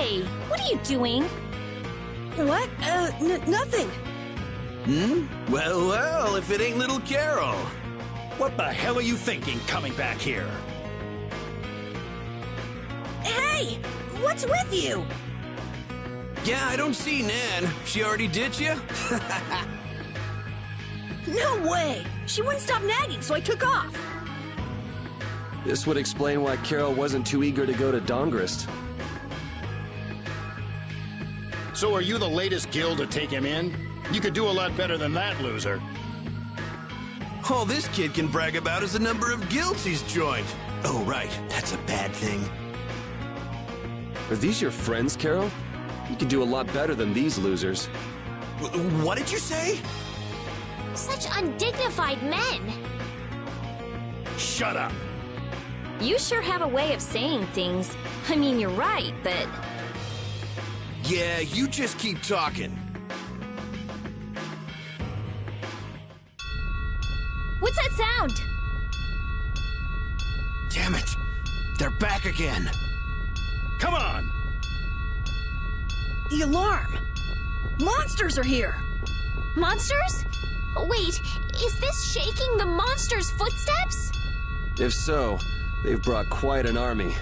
Hey, what are you doing? What? Nothing. Well, well, if it ain't little Carol. What the hell are you thinking coming back here? Hey! What's with you? Yeah, I don't see Nan. She already ditched you? No way! She wouldn't stop nagging, so I took off. This would explain why Carol wasn't too eager to go to Dongrist. So are you the latest guild to take him in? You could do a lot better than that, loser. All this kid can brag about is the number of guilds he's joined. Oh, right. That's a bad thing. Are these your friends, Carol? You could do a lot better than these losers. What did you say? Such undignified men. Shut up. You sure have a way of saying things. I mean, you're right, but... Yeah, you just keep talking. What's that sound? Damn it! They're back again. Come on! The alarm! Monsters are here! Monsters? Wait, is this shaking the monsters' footsteps? If so, they've brought quite an army.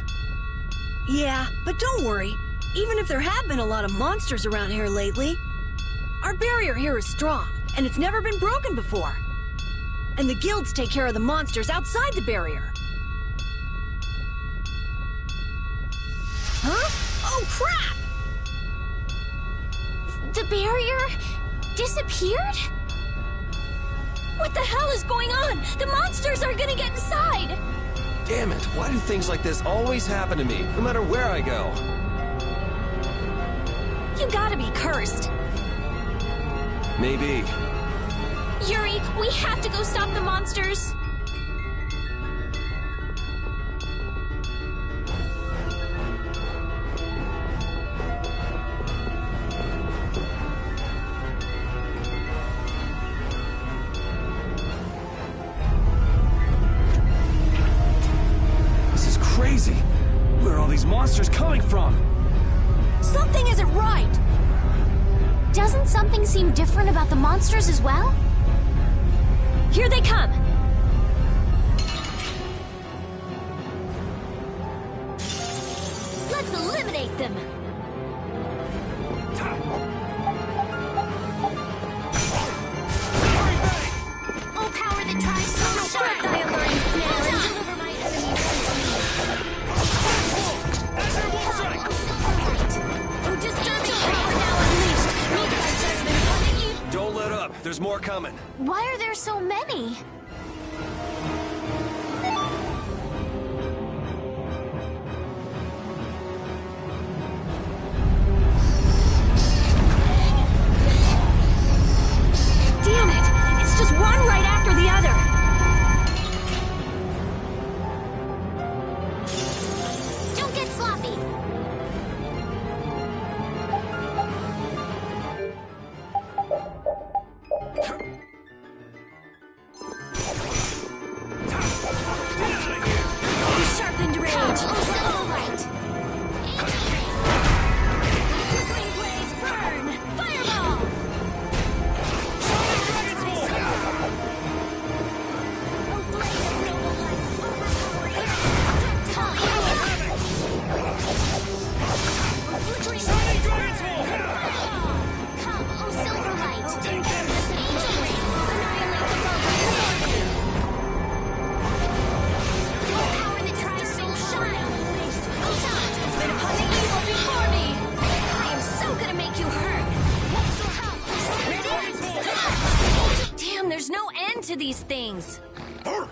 Yeah, but don't worry. Even if there have been a lot of monsters around here lately, our barrier here is strong, and it's never been broken before. And the guilds take care of the monsters outside the barrier. Huh? Oh, crap! The barrier disappeared? What the hell is going on? The monsters are gonna get inside! Damn it, why do things like this always happen to me, no matter where I go? You gotta be cursed. Maybe. Yuri, we have to go stop the monsters! This is crazy. Where are all these monsters coming from? Something isn't right! Doesn't something seem different about the monsters as well? Here they come! Let's eliminate them! All power that tries so Strike thy alluring snare and deliver my enemies unto me! Oh, disturbing power now unleashed! Meet thy judgment upon the evil... Don't let up, there's more coming. Why are there so many? Damn it! It's just one right after the other! Don't get sloppy! Sharpened rage! All right! Flickering blaze, burn! Fireball! Oh, blaze of noble light, overpowering! Flickering blaze, fireball! Come, oh silver light! Angel ring! Annihilate the foe! Your power that tries so shine! Turn upon the evil before me! I am so gonna make you hurt! Ready? Damn, there's no end to these things! Ah!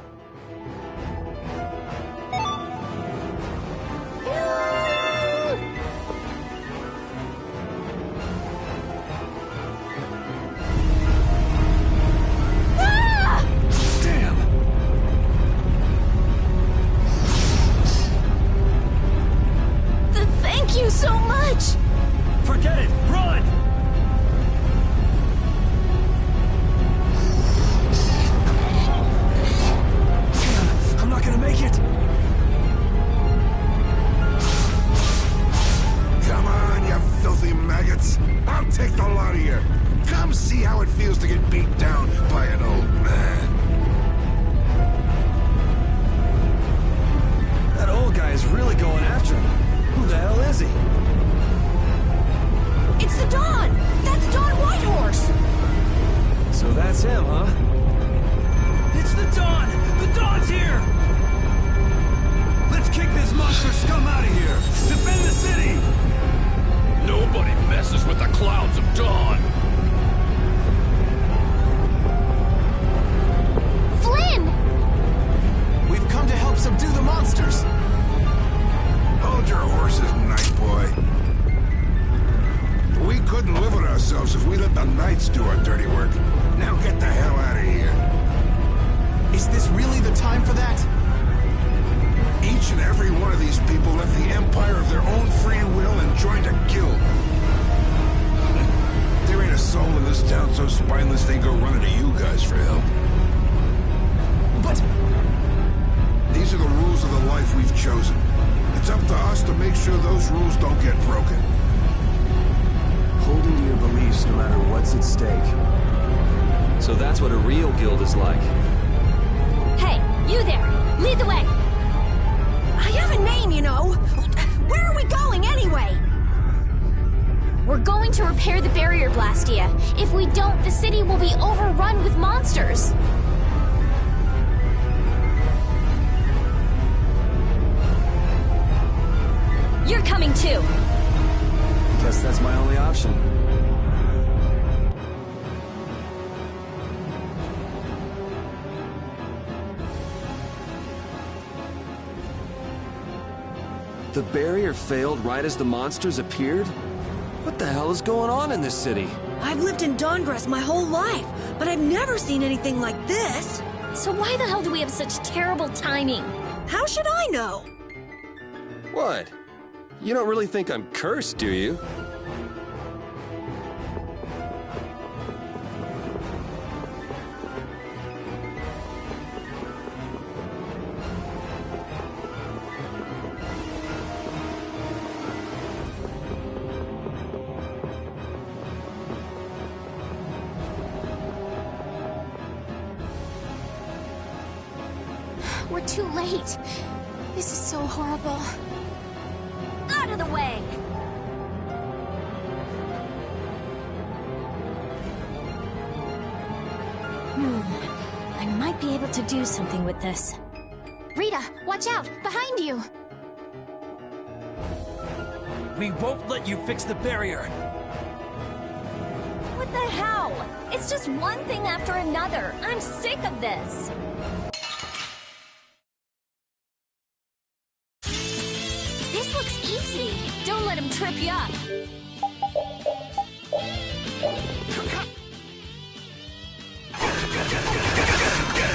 Damn! Thank you so much! Forget it! Run! Damn, I'm not gonna make it! these people left the Empire of their own free will and joined a guild. There ain't a soul in this town so spineless they go running to you guys for help. But... these are the rules of the life we've chosen. It's up to us to make sure those rules don't get broken. Holding to your beliefs no matter what's at stake. So that's what a real guild is like. Hey, you there! Lead the way! I have a name, you know. Where are we going, anyway? We're going to repair the barrier Blastia. If we don't, the city will be overrun with monsters. You're coming too. Guess that's my only option. The barrier failed right as the monsters appeared? What the hell is going on in this city? I've lived in Dongress my whole life, but I've never seen anything like this. So why the hell do we have such terrible timing? How should I know? What? You don't really think I'm cursed, do you? We're too late. This is so horrible. Out of the way! I might be able to do something with this. Rita, watch out! Behind you! We won't let you fix the barrier. What the hell? It's just one thing after another. I'm sick of this. This looks easy. Don't let him trip you up.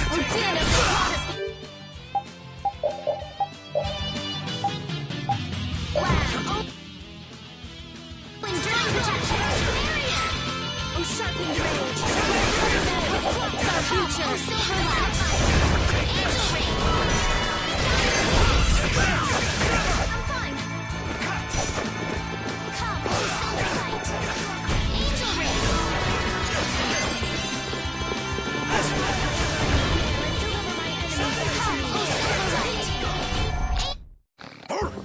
Oh, damn it! Wow! Enduring protection! Oh, sharpened rage! It's our future! Oh, silver light! Angel ring! I'm fine! Come, oh, silver light! Angel ring!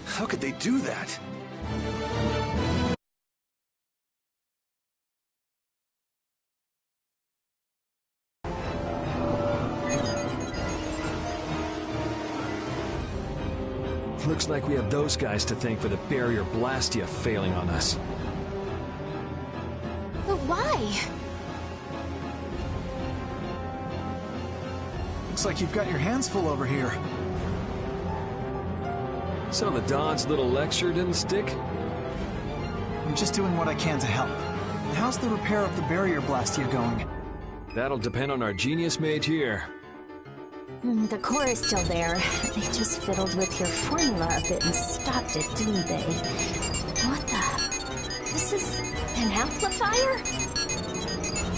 How could they do that? Looks like we have those guys to thank for the barrier Blastia failing on us. But why? Looks like you've got your hands full over here. So the Don's little lecture didn't stick? I'm just doing what I can to help. How's the repair of the barrier Blastia going? That'll depend on our genius mage here. The core is still there. They just fiddled with your formula a bit and stopped it, didn't they? What the? This is an amplifier?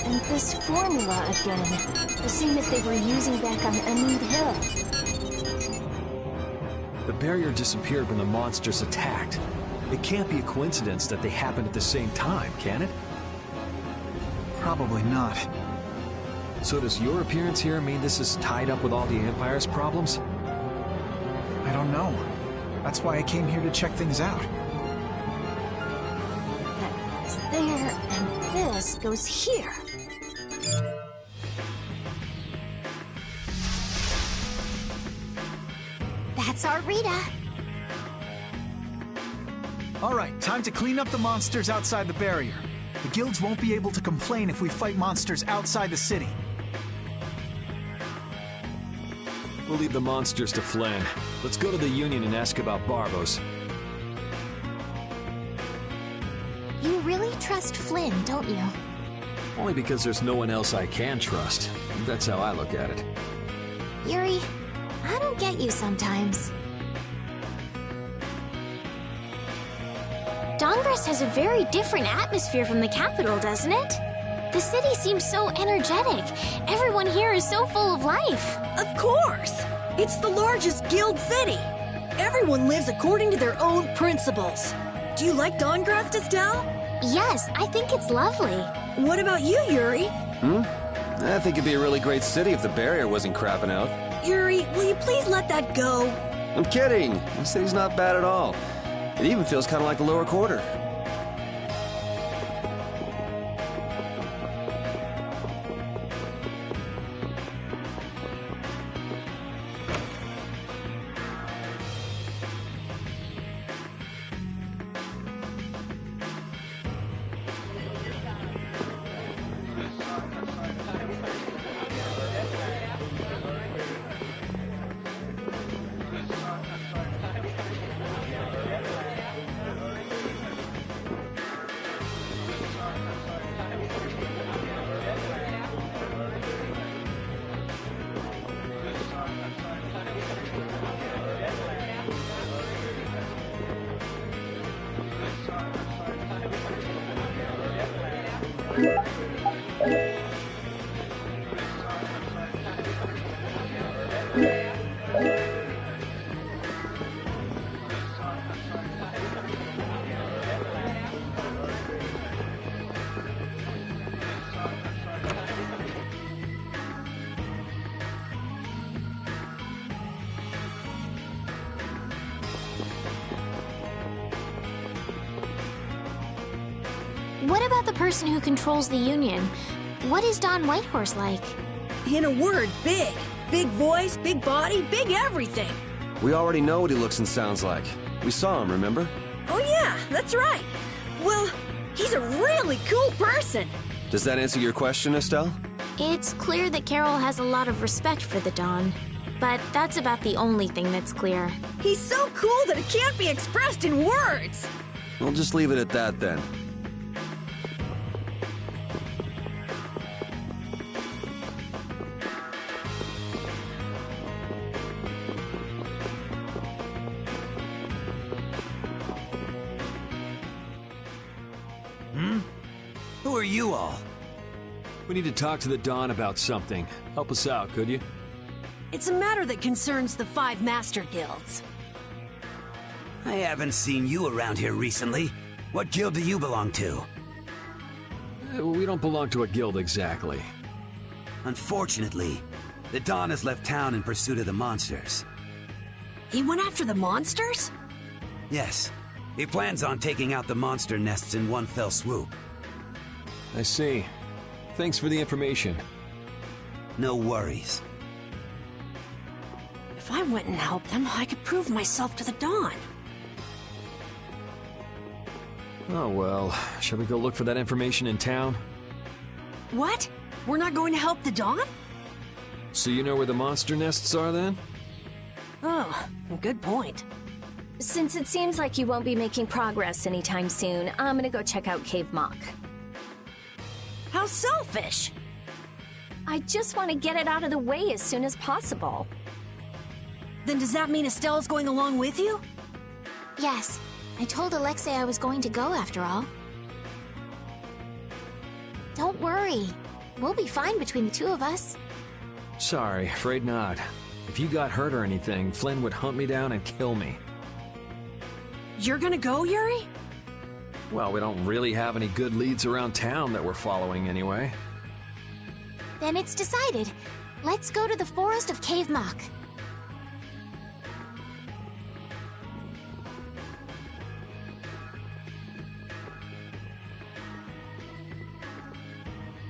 And this formula again. The same as they were using back on Amid Hill. The barrier disappeared when the monsters attacked. It can't be a coincidence that they happened at the same time, can it? Probably not. So does your appearance here mean this is tied up with all the Empire's problems? I don't know. That's why I came here to check things out. That's there, and this goes here. That's our Rita. All right, time to clean up the monsters outside the barrier. The guilds won't be able to complain if we fight monsters outside the city. We'll leave the monsters to Flynn. Let's go to the Union and ask about Barbos. You really trust Flynn, don't you? Only because there's no one else I can trust. That's how I look at it. Yuri, I don't get you sometimes. Dongrest has a very different atmosphere from the capital, doesn't it? The city seems so energetic. Everyone here is so full of life. Of course! It's the largest guild city. Everyone lives according to their own principles. Do you like Dongrest, Estelle? Yes, I think it's lovely. What about you, Yuri? I think it'd be a really great city if the barrier wasn't crapping out. Yuri, will you please let that go? I'm kidding. The city's not bad at all. It even feels kind of like the lower quarter. What about the person who controls the Union? What is Don Whitehorse like? In a word, big. Big voice, big body, big everything. We already know what he looks and sounds like. We saw him, remember? Oh yeah, that's right. Well, he's a really cool person. Does that answer your question, Estelle? It's clear that Carol has a lot of respect for the Don, but that's about the only thing that's clear. He's so cool that it can't be expressed in words. We'll just leave it at that then. Who are you all? We need to talk to the Don about something. Help us out, could you? It's a matter that concerns the 5 master guilds. I haven't seen you around here recently. What guild do you belong to? We don't belong to a guild exactly. Unfortunately, the Don has left town in pursuit of the monsters. He went after the monsters? Yes. He plans on taking out the monster nests in one fell swoop. I see. Thanks for the information. No worries. If I went and helped them, I could prove myself to the Don. Oh well, shall we go look for that information in town? What? We're not going to help the Don? So you know where the monster nests are then? Oh, good point. Since it seems like you won't be making progress anytime soon, I'm gonna go check out Cave Mock. How selfish! I just want to get it out of the way as soon as possible. Then does that mean Estelle's going along with you? Yes, I told Alexei I was going to go after all. Don't worry. We'll be fine between the two of us. Sorry, afraid not. If you got hurt or anything, Flynn would hunt me down and kill me. You're gonna go, Yuri? Well, we don't really have any good leads around town that we're following anyway. Then it's decided. Let's go to the forest of Cave Mock.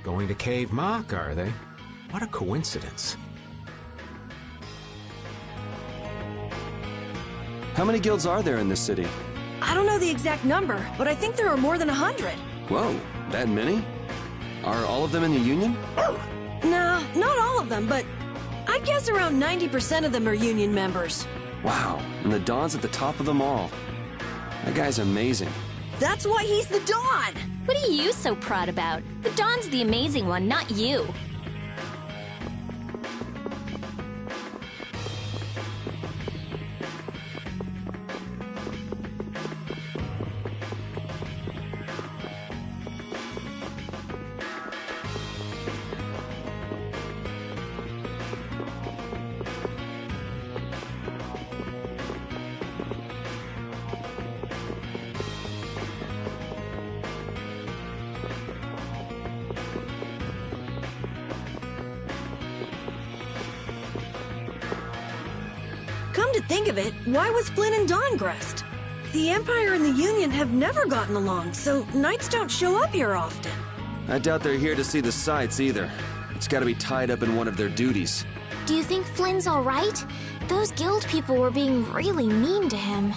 Going to Cave Mock, are they? What a coincidence. How many guilds are there in this city? I don't know the exact number, but I think there are more than 100. Whoa, that many? Are all of them in the Union? No, not all of them, but I'd guess around 90% of them are Union members. Wow, and the Don's at the top of them all. That guy's amazing. That's why he's the Don! What are you so proud about? The Don's the amazing one, not you. Come to think of it, why was Flynn in Dawngrest? The Empire and the Union have never gotten along, so Knights don't show up here often. I doubt they're here to see the sights either. It's gotta be tied up in one of their duties. Do you think Flynn's alright? Those guild people were being really mean to him.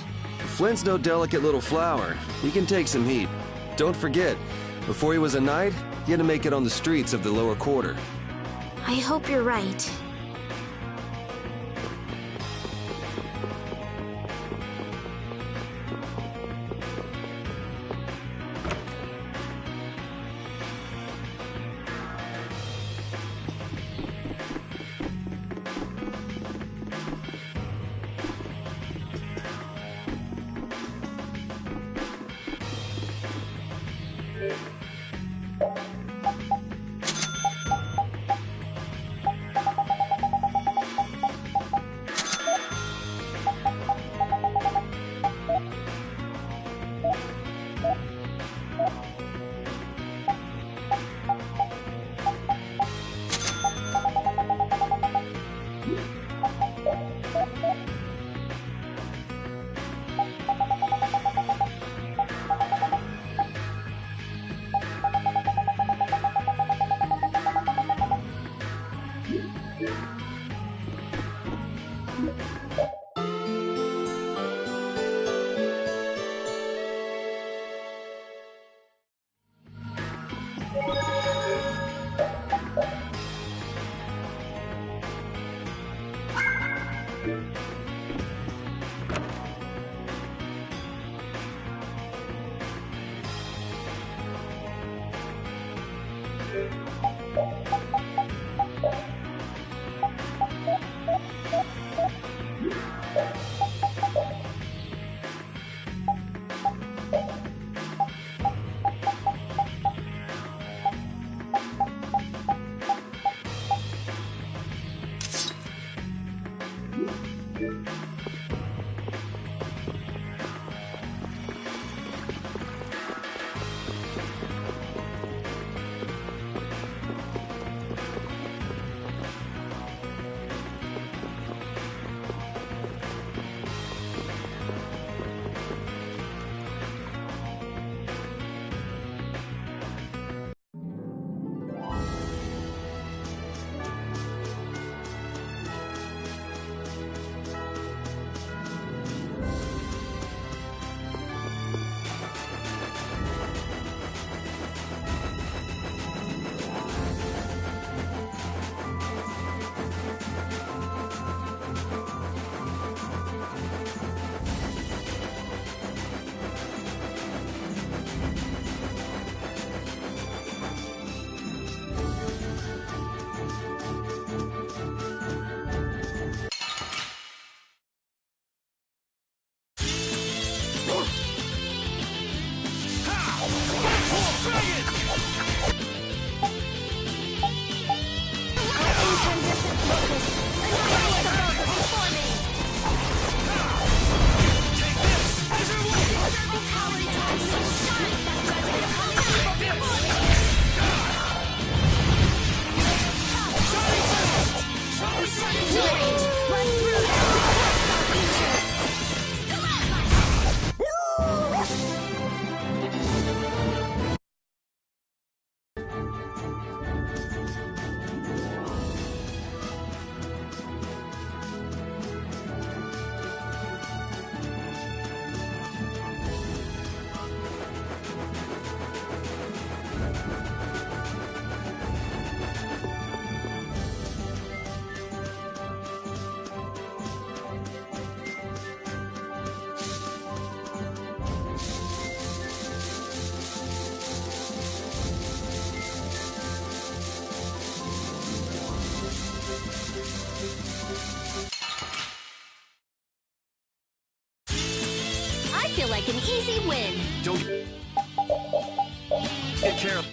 Flynn's no delicate little flower. He can take some heat. Don't forget, before he was a knight, he had to make it on the streets of the lower quarter. I hope you're right. Like an easy win. Don't get careless.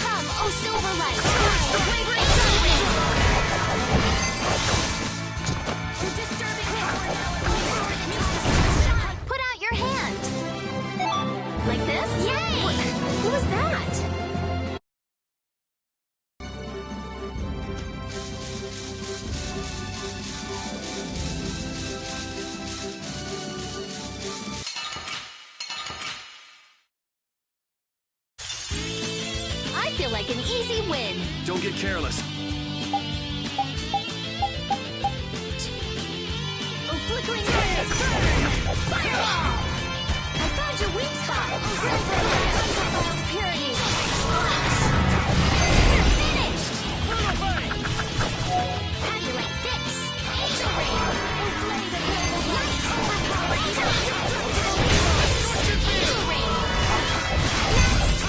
Come, oh Silverlight! like an easy win. Don't get careless. Oh, flickering rays, burn! Fireball! I found your weak spot. Undefiled purity. You're finished! How do you like this? Angel ring! Oh, blaze of purple light! Overpowered indestructible force! Angel ring! Next!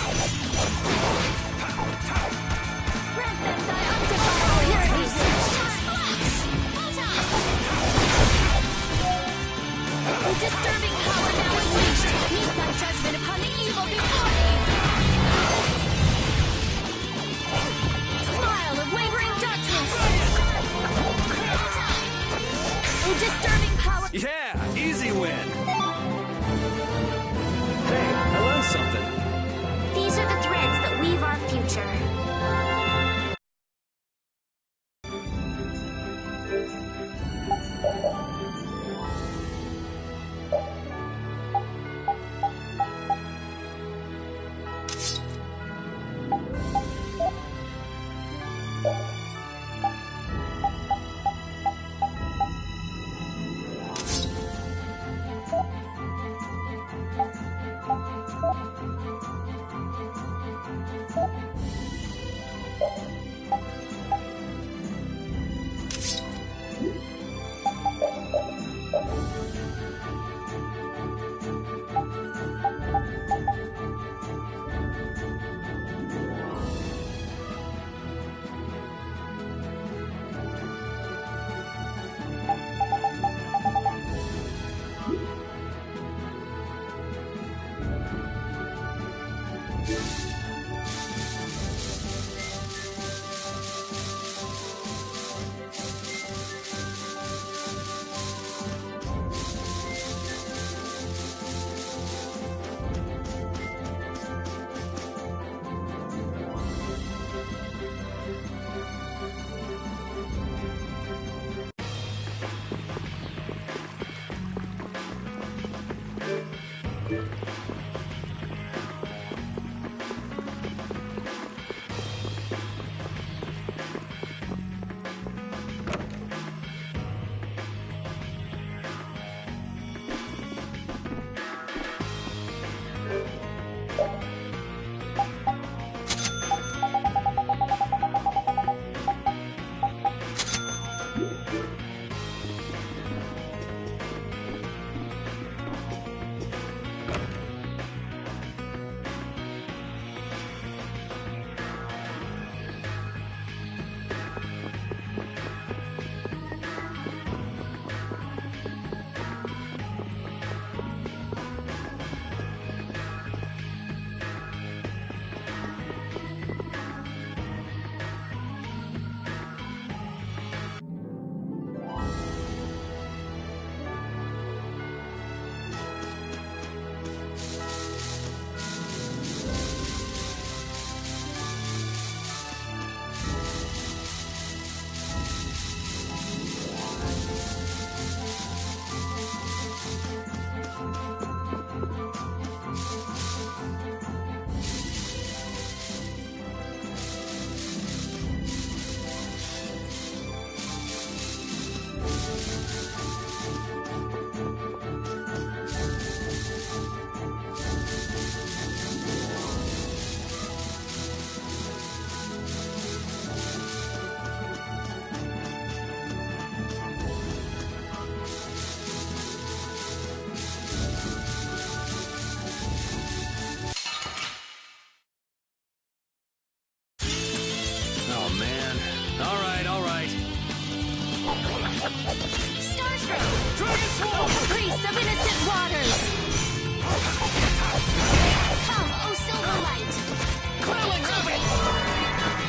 Grant them thy undefiled purity! Splash! Photon! Oh, disturbing power now unleashed! Meet thy judgment upon the evil before thee! Smile of wavering darkness! Oh, disturbing power! Yeah, easy win. Hey, I learned something. These are the threads that weave our future. Priest of innocent waters! Come, O silver light!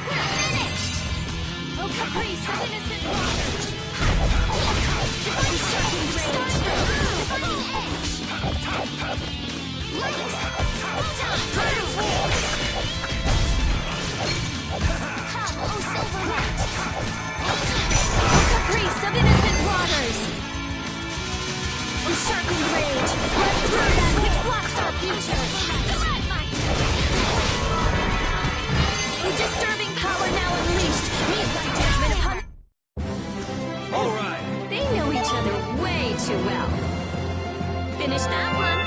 We're finished! O caprice of innocent waters! Divine striking rage! Divine edge! Light! Come, O silver light! O caprice of innocent waters! O sharpened rage, run through that which blocks our future! Direct light! O The disturbing power now unleashed. Meet my judgment upon... All right. They know each other way too well. Finish that one.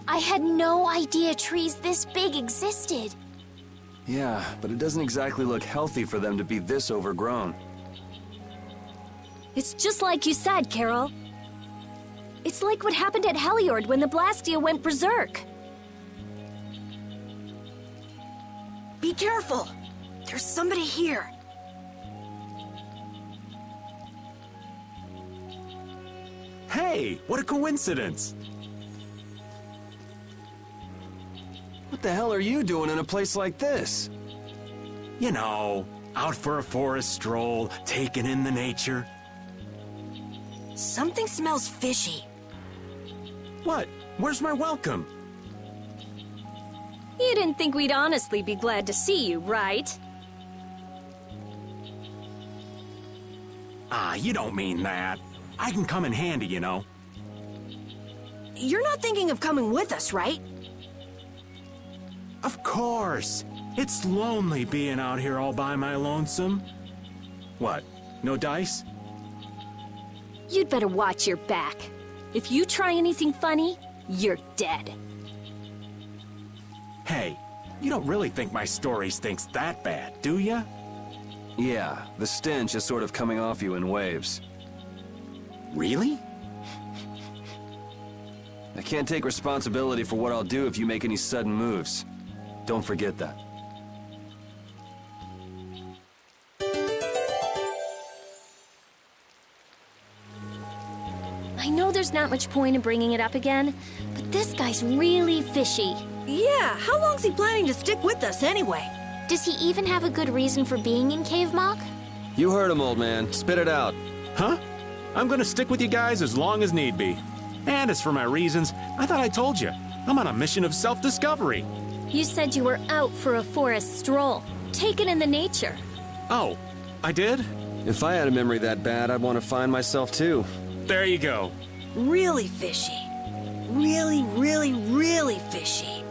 I had no idea trees this big existed. Yeah, but it doesn't exactly look healthy for them to be this overgrown. It's just like you said, Carol. It's like what happened at Heliord when the Blastia went berserk. Be careful! There's somebody here. Hey, what a coincidence! What the hell are you doing in a place like this? You know, out for a forest stroll, taking in the nature. Something smells fishy. What? Where's my welcome? You didn't think we'd honestly be glad to see you, right? Ah, you don't mean that. I can come in handy, you know. You're not thinking of coming with us, right? Of course. It's lonely being out here all by my lonesome. What? No dice? You'd better watch your back. If you try anything funny, you're dead. Hey, you don't really think my story stinks that bad, do ya? Yeah, the stench is sort of coming off you in waves. Really? I can't take responsibility for what I'll do if you make any sudden moves. Don't forget that. I know there's not much point in bringing it up again, but this guy's really fishy. Yeah, how long's he planning to stick with us anyway? Does he even have a good reason for being in Cave Mock? You heard him, old man. Spit it out. Huh? I'm gonna stick with you guys as long as need be. And as for my reasons, I thought I told you. I'm on a mission of self-discovery. You said you were out for a forest stroll, taken in the nature. Oh, I did? If I had a memory that bad, I'd want to find myself too. There you go. Really fishy. Really, really, really fishy.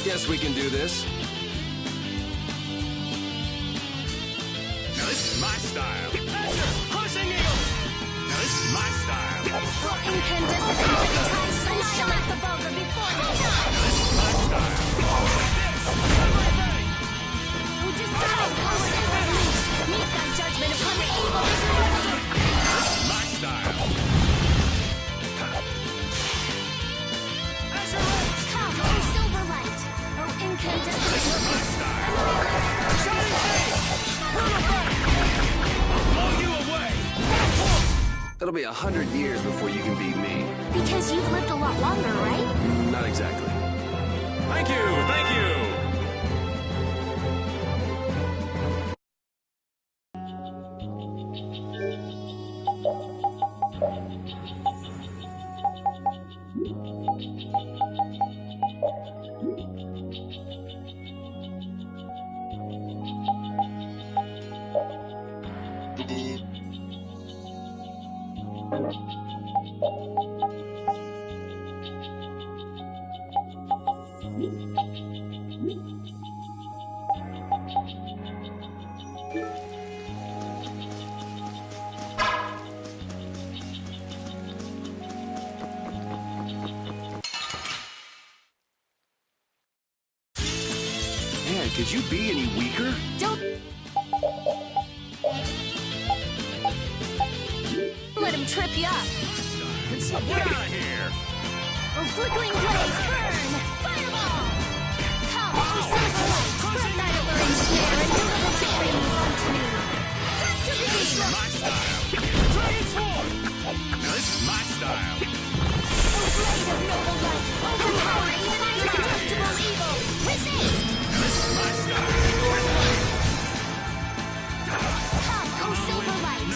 Guess we can do this. Now this is my style. Pushing eagle. Now this is my style. Incandescent entities, annihilate the vulgar before they die. Now this is my style. Who destroys power and unleash? Meet thy judgment upon the evil before thee. This is my style. Come, O silver light. O incandescent This is my style. Shining blow you away. It'll be 100 years before you can beat me. Because you've lived a lot longer, right? Not exactly. Thank you, thank you. Man, could you be any weaker? Don't let him trip you up. Get out of here. Oh, flickering blaze, burn! Fireball! Come, O silver light, spread thy alluring snare and deliver victories unto me. This is my style. Transform. Now this is my style. O blade of noble light, overpower even indestructible evil. Resist! Now this is my style. Come, O silver light.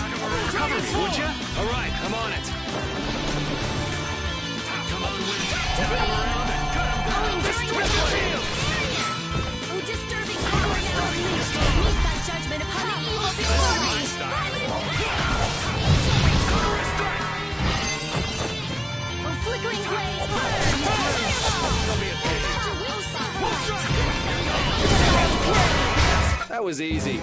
Cover me, would ya? All right, I'm on it. Come on, with it. Tap him around and cut him down. Destructive shield. O disturbing power now unleashed. Meet thy judgment upon the evil before thee. O flickering blaze, burn! Fireball! That was easy.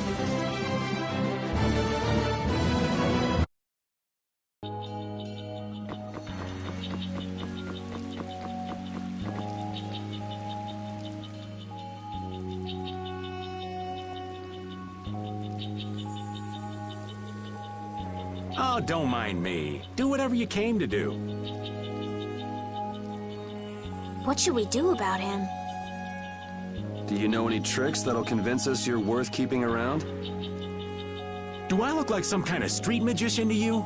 Oh, don't mind me. Do whatever you came to do. What should we do about him? Do you know any tricks that'll convince us you're worth keeping around? Do I look like some kind of street magician to you?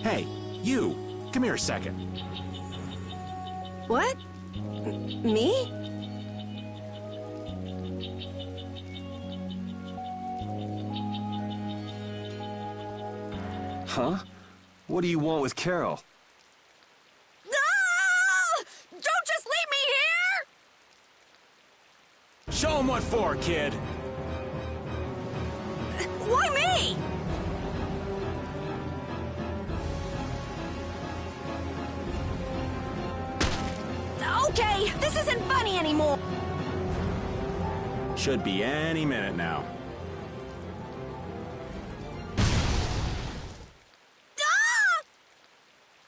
Hey, you. Come here a second. What? Me? Huh? What do you want with Carol? Show him what for, kid. Why me? Okay, this isn't funny anymore. Should be any minute now. Ah!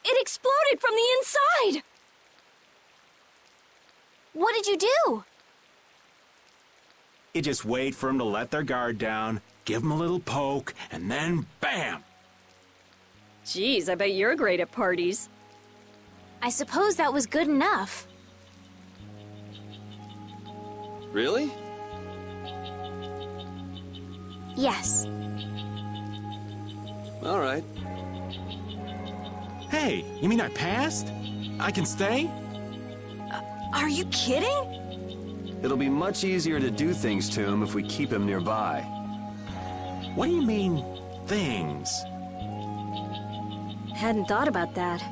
It exploded from the inside. What did you do? You just wait for them to let their guard down, give them a little poke, and then bam! Geez, I bet you're great at parties. I suppose that was good enough. Really? Yes. All right. Hey, you mean I passed? I can stay? Are you kidding? It'll be much easier to do things to him if we keep him nearby. What do you mean, things? Hadn't thought about that.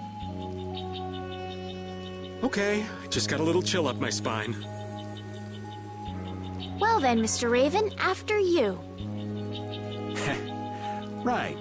Okay, just got a little chill up my spine. Well then, Mr. Raven, after you. Right.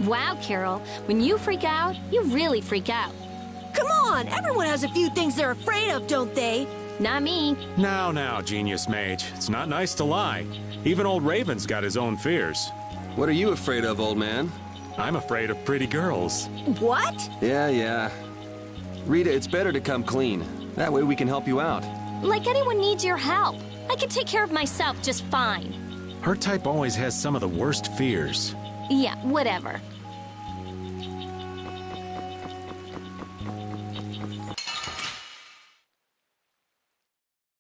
Wow, Carol, when you freak out, you really freak out. Come on, everyone has a few things they're afraid of, don't they? Not me. Now, Genius Mage. It's not nice to lie. Even old Raven's got his own fears. What are you afraid of, old man? I'm afraid of pretty girls. What? Yeah. Rita, it's better to come clean. That way we can help you out. Like anyone needs your help. I can take care of myself just fine. Her type always has some of the worst fears. Yeah, whatever.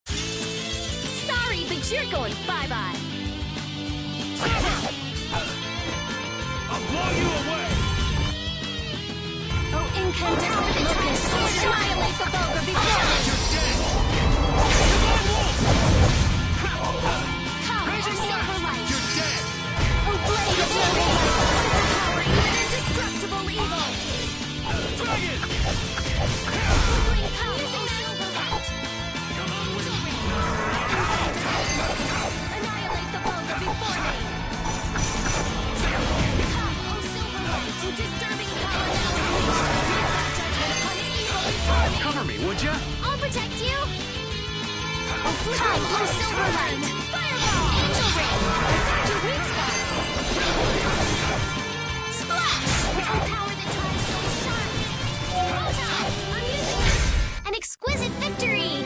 Sorry, but you're going bye-bye. I'll blow you away! Oh, incandescent locust, annihilate the vulgar before me! Come, oh silver light! You're dead! Oh, blade of living light! Power even indestructible evil! Dragon! Flickering come, oh silver light! Come on with me! Annihilate the vulgar before me! Come, oh silver light! Oh disturbing power now! Judgment upon the evil before me! Cover me, would ya? I'll protect you! Oh, flickering blue silver light! Fireball! Angel ring! Protect your weak spot! Splash! Oh, power that tries so sharp! Hold on! I'm using it! An exquisite victory!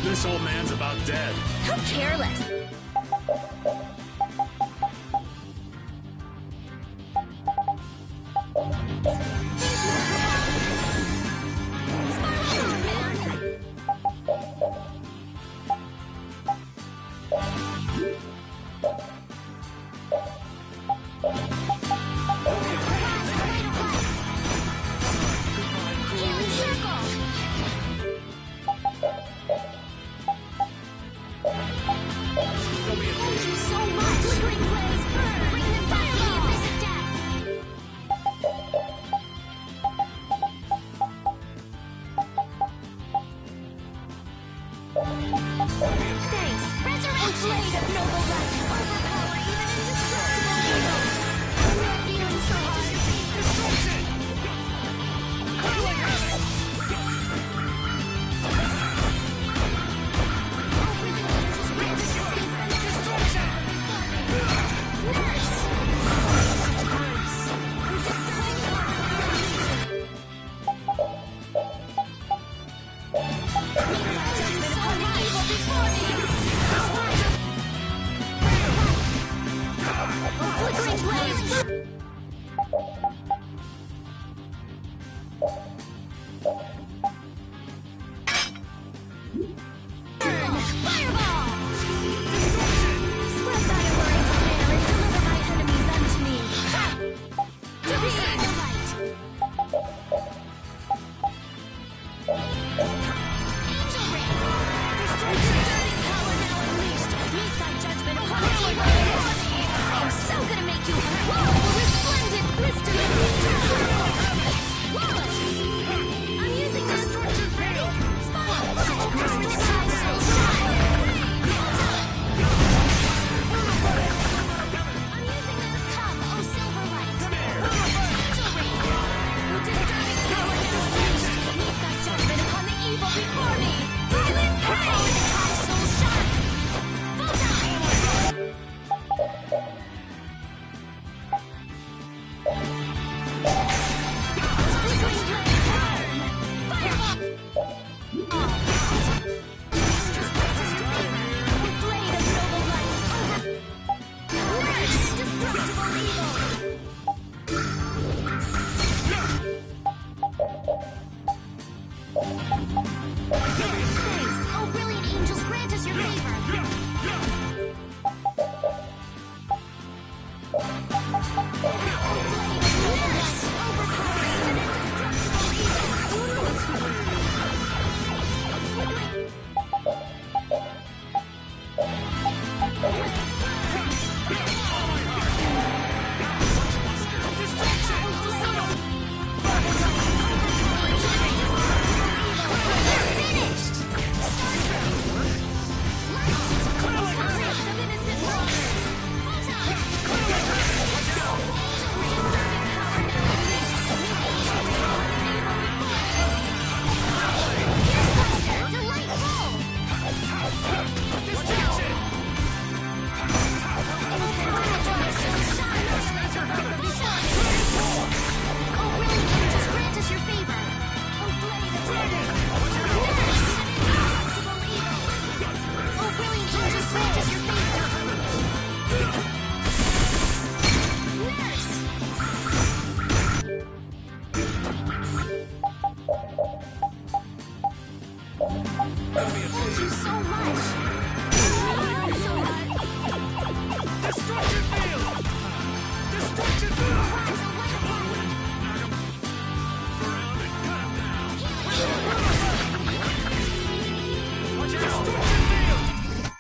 This old man's about dead. How careless. Healing circle.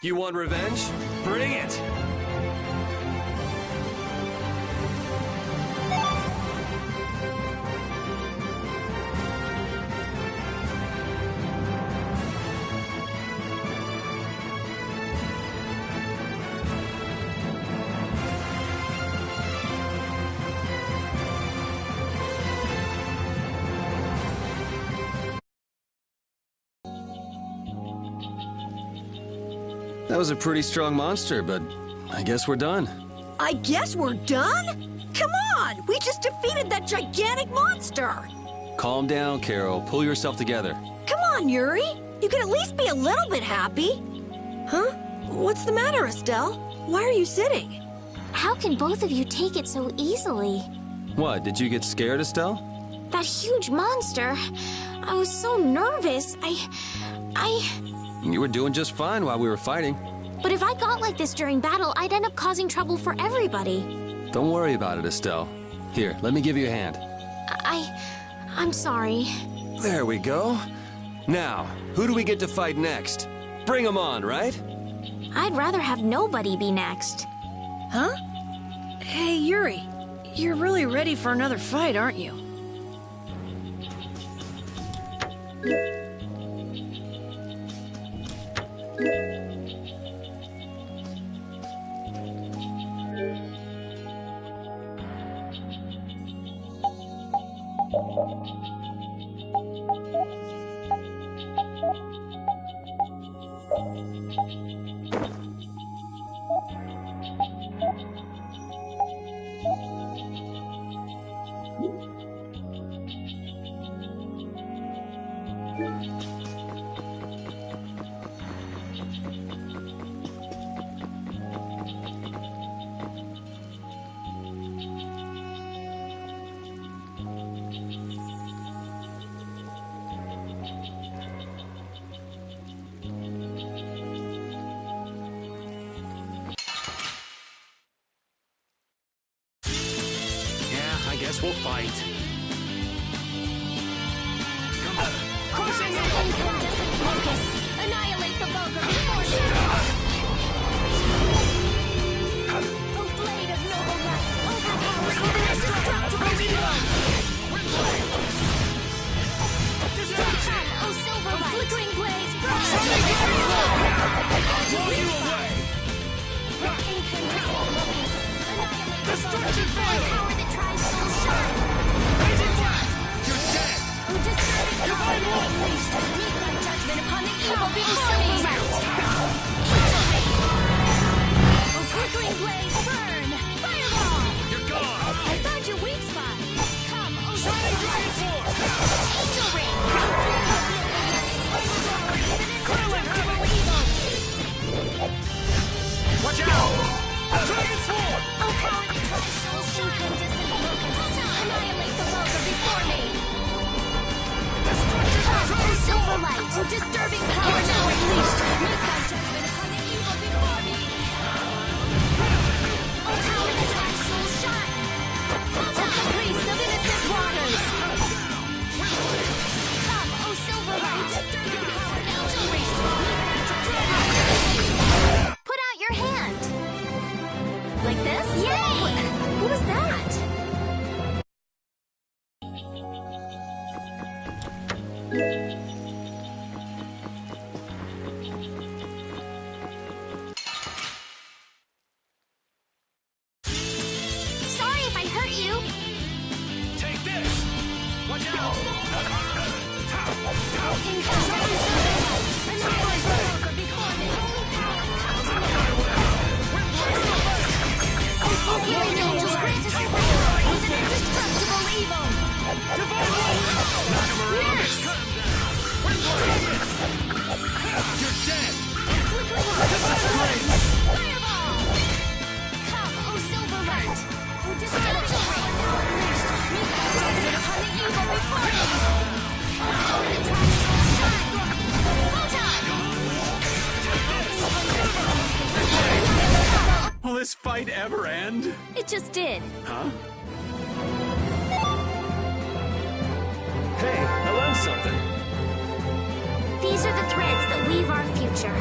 You want revenge? Bring it! That was a pretty strong monster, but I guess we're done. I guess we're done? Come on! We just defeated that gigantic monster! Calm down, Carol. Pull yourself together. Come on, Yuri! You can at least be a little bit happy! Huh? What's the matter, Estelle? Why are you sitting? How can both of you take it so easily? What, did you get scared, Estelle? That huge monster. I was so nervous. You were doing just fine while we were fighting. But if I got like this during battle, I'd end up causing trouble for everybody. Don't worry about it, Estelle. Here, let me give you a hand. I'm sorry. There we go. Now, who do we get to fight next? Bring them on, right? I'd rather have nobody be next. Huh? Hey, Yuri. You're really ready for another fight, aren't you? Incandescent focus. Annihilate the vulgar before me. Oh, blade of noble light. Overpowers the indestructible evil. Come, oh silver light. Flickering blaze, burn. Incandescent focus. Annihilate the vulgar before me. Power that tries soul shine. You're dead! Oh, disturbing power now unleashed. Meet my judgment upon the evil before me. Oh, flickering blaze, burn. Fireball. You're gone! I found your weak spot. Come, oh, Shining Dragon Force! Angel ring. Indestructible evil. Watch out! Dragon Sword! Oh, power that tries soul shine. Incandescent focus. Annihilate the vulgar before me. Come, oh, silver light. Oh, disturbing power now unleashed. Meet thy judgment upon the evil before me. Oh, power that tries soul shine. Oh, caprice of innocent waters. Come, oh, silver light. Disturbing power now unleashed. Meet thy judgment. Put out your hand. Like this? Yay! What was that? Sorry if I hurt you. Take this! Watch out! Healing angels grant us your power with an indestructible evil. Yes! You're dead! Fireball! Come, oh silver light! Oh, disturbing power now unleashed! Meet thy judgment upon the evil before me! Oh, the tries soul shine! Photon! Will this fight ever end? It just did. Huh? Hey, I learned something. These are the threads that weave our future.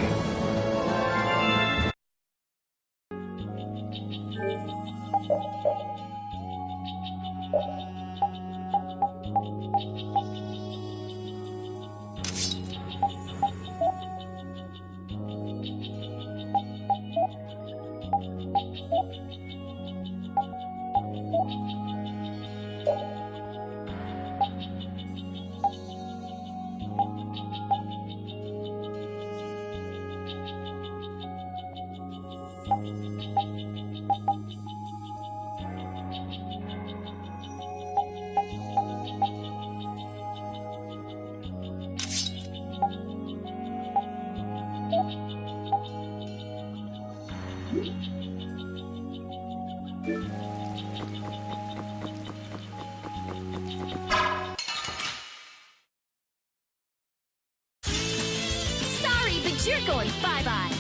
Sorry, but you're going bye-bye.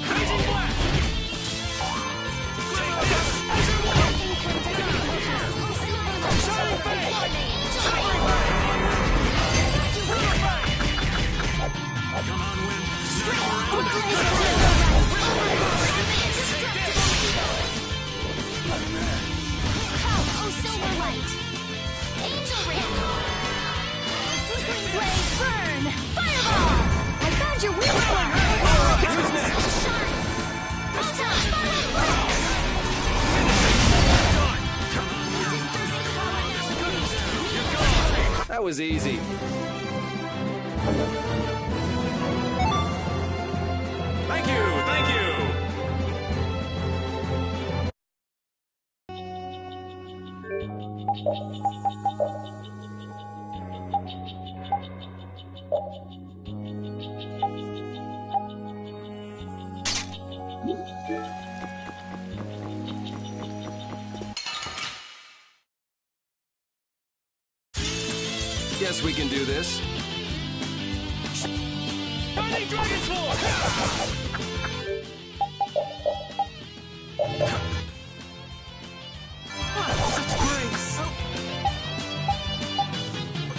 Blazing Black! Come on, Win. Come, oh silver light. Angel ring. Flickering blaze, burn. Fireball. I found your weak spot. Shine. Photon. That was easy. Thank you, thank you. Guess we can do this. Shining Dragon Sword!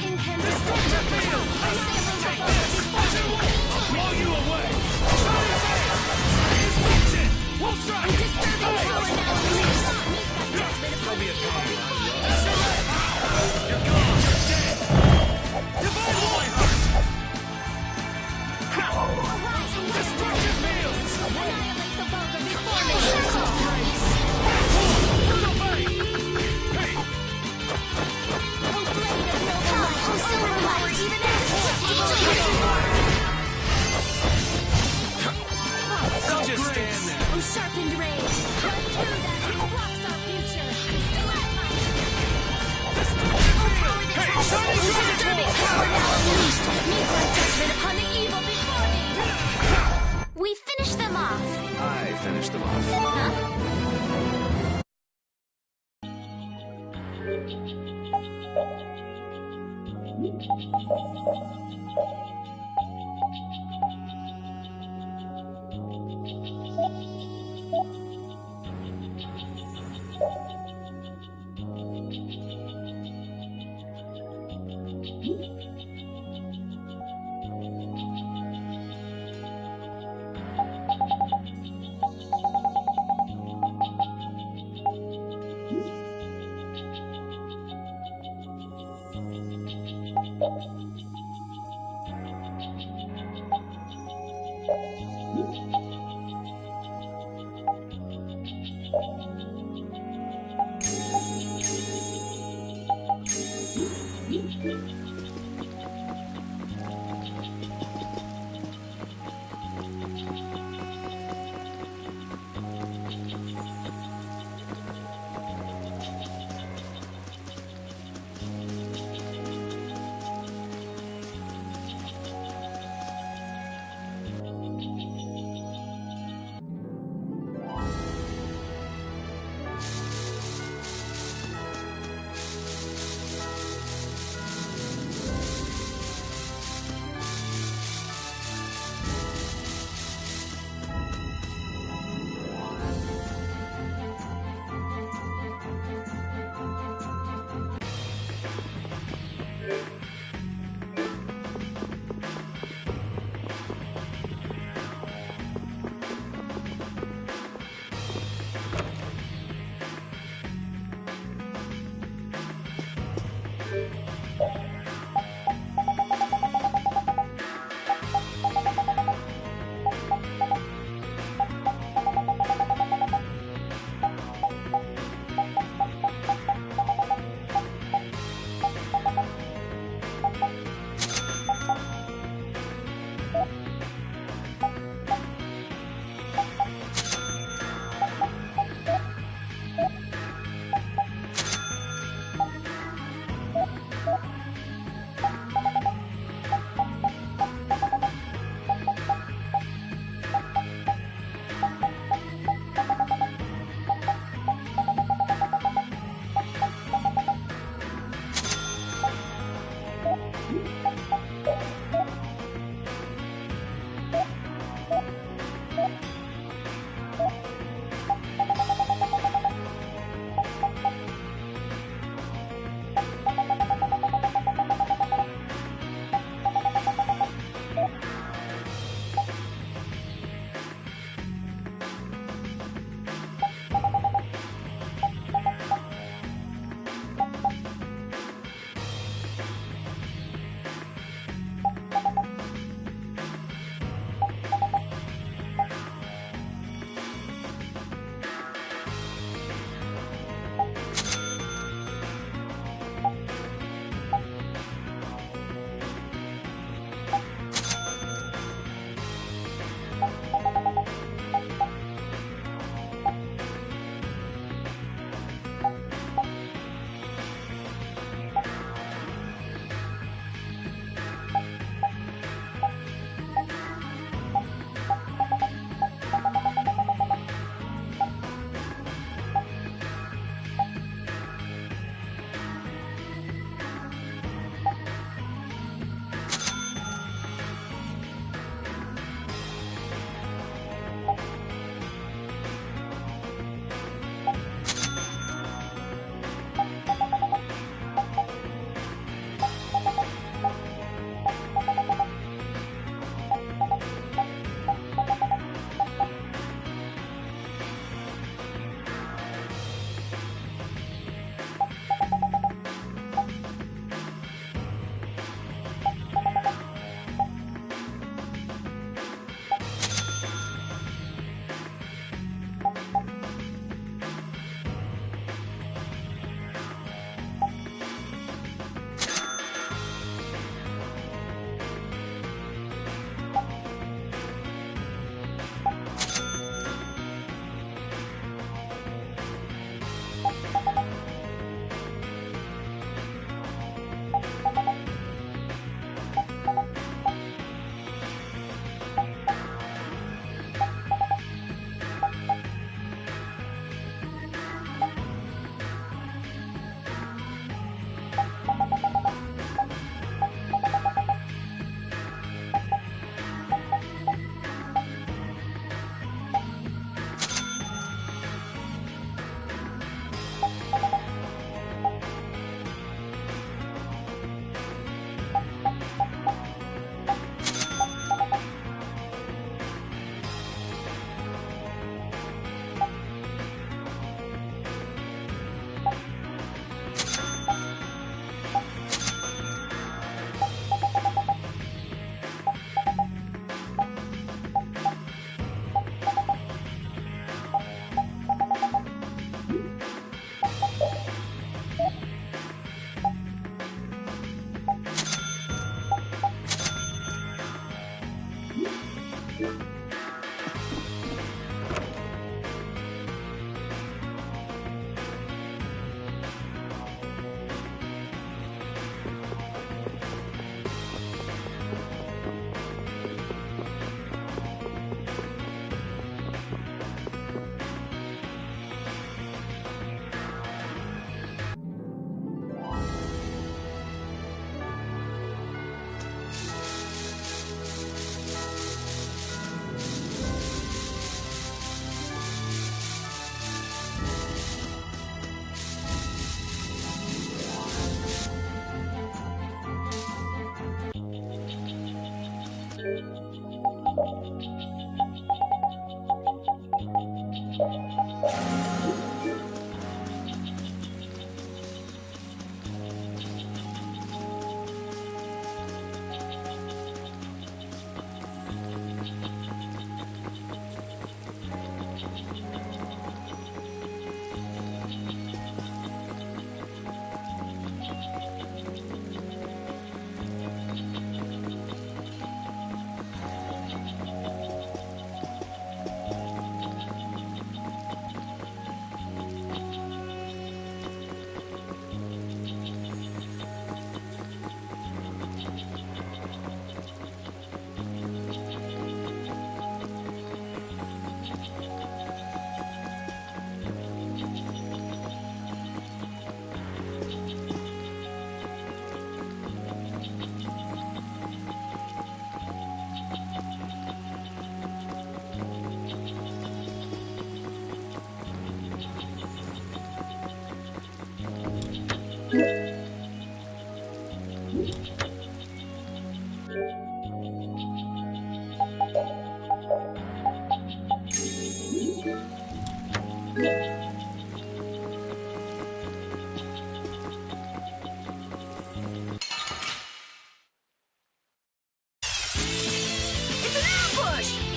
Incandescent.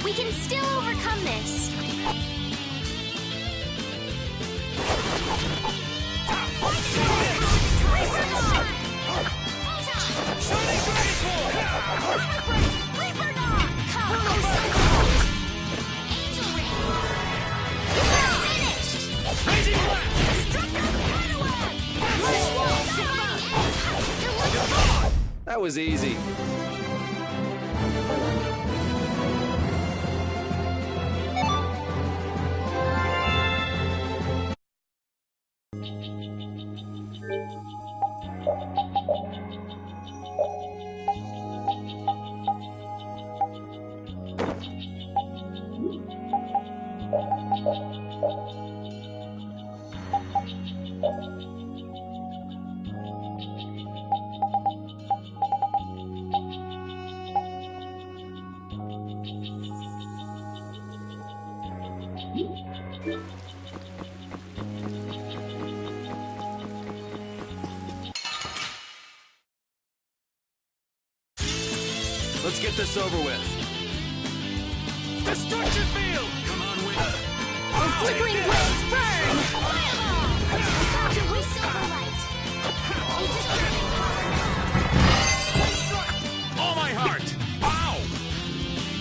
We can still overcome this. That was easy. Let's get this over with. Destruction field! Come on, winner! The flickering blades burn! Fireball! To we silverlight! A disturbing power! All my heart! Ow!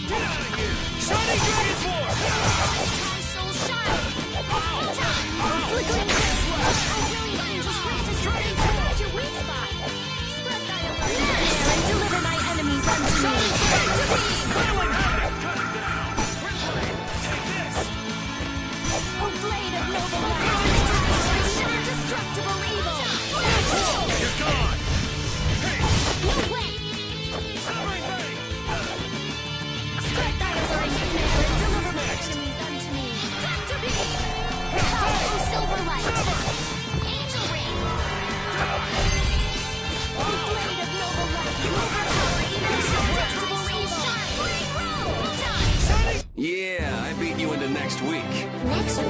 Get out of here! Shining Dragon Force! My soul shine! The flickering blades burn! A brilliant angel sprint to strike to weak spot! Split thy awareness! And deliver my enemies unto me! Violent havoc! Cut it down! Take this! O blade of noble light! Indestructible evil! You're gone! No way! Severing blade! Strike thy alluring snare and deliver my enemies unto me! Tractor beam! Come, O silver light! Angel ring! O blade of noble light! Overpower indestructible evil! Shine! Roll! Done! Yeah, I beat you into next week. Next week?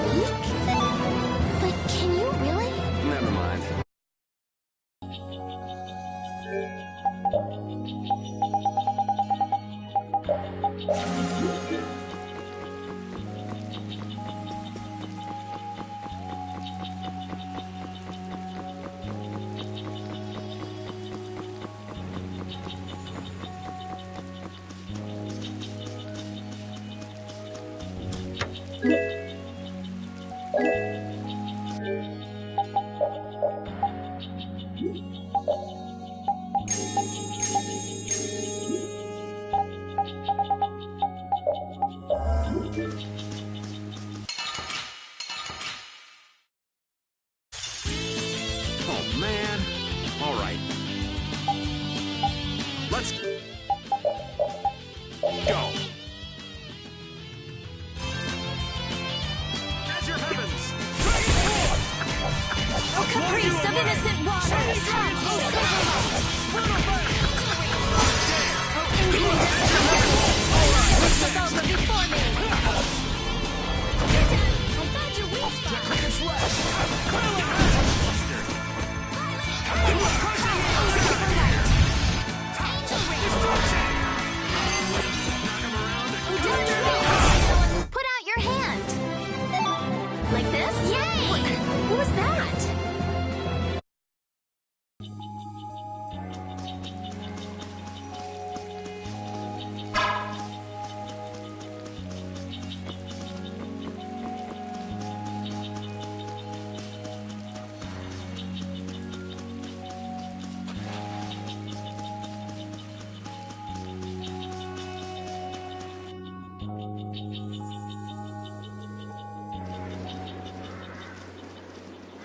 But can you really? Never mind. Oh, man. All right. Let's go. Azure Heavens! O caprice of innocent waters! Come, O silverlight! O incandescent memory! Which was over before me! I found your weak spot! Put out your hand! Like this? Yay! Who was that?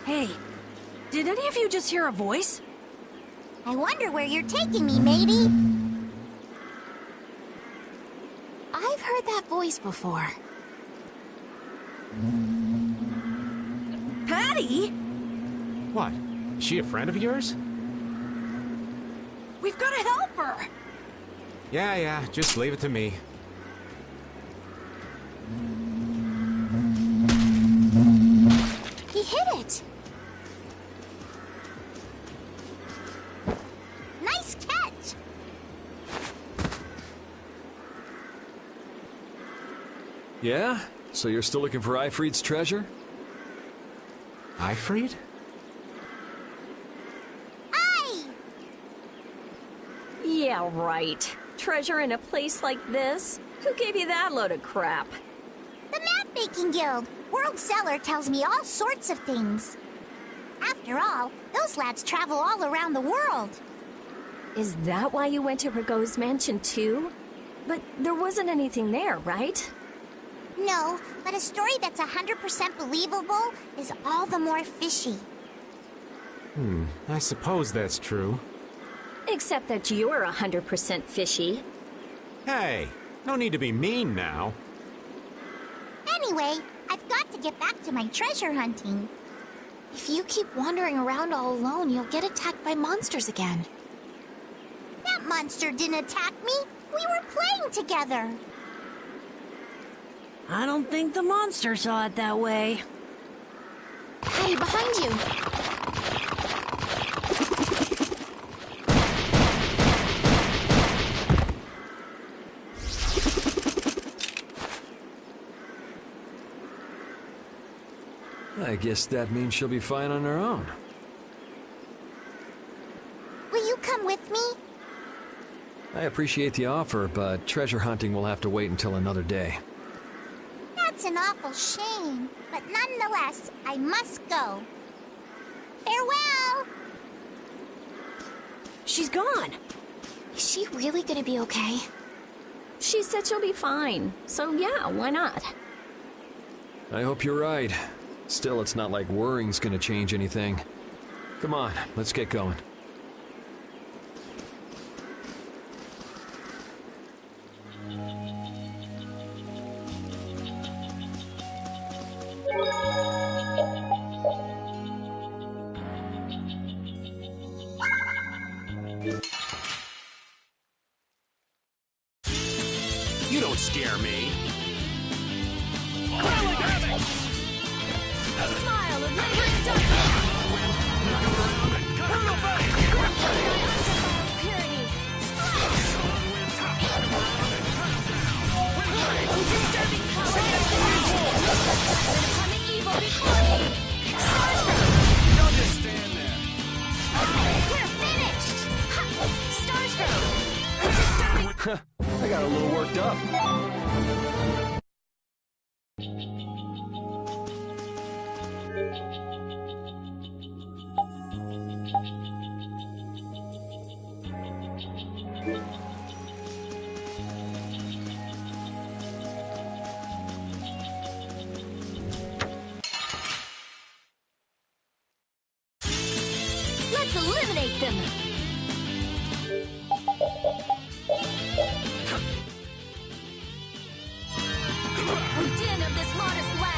Hey, did any of you just hear a voice? I wonder where you're taking me, matey. I've heard that voice before. Patty? What? Is she a friend of yours? We've got to help her! Yeah, just leave it to me. He hit it! Nice catch! Yeah? So you're still looking for Ifried's treasure? Ifried? Yeah, right. Treasure in a place like this? Who gave you that load of crap? The Map Making Guild! World Cellar tells me all sorts of things. After all, those lads travel all around the world. Is that why you went to Rigaud's mansion too? But there wasn't anything there, right? No, but a story that's 100% believable is all the more fishy. I suppose that's true. Except that you're 100% fishy. Hey, no need to be mean now. Anyway, I've got to get back to my treasure hunting. If you keep wandering around all alone, you'll get attacked by monsters again. That monster didn't attack me. We were playing together. I don't think the monster saw it that way. Hey, behind you! I guess that means she'll be fine on her own. Will you come with me? I appreciate the offer, but treasure hunting will have to wait until another day. That's an awful shame, but nonetheless, I must go. Farewell! She's gone. Is she really gonna be okay? She said she'll be fine, so yeah, why not? I hope you're right. Still, it's not like worrying's gonna change anything. Come on, let's get going. You don't scare me. Smile of lingering darkness! Purity! Disturbing power! Upon the evil before me! Don't just stand there. We're finished! Starstroke! Disturbing... I got a little worked up. Let's eliminate them! O din of this modest land!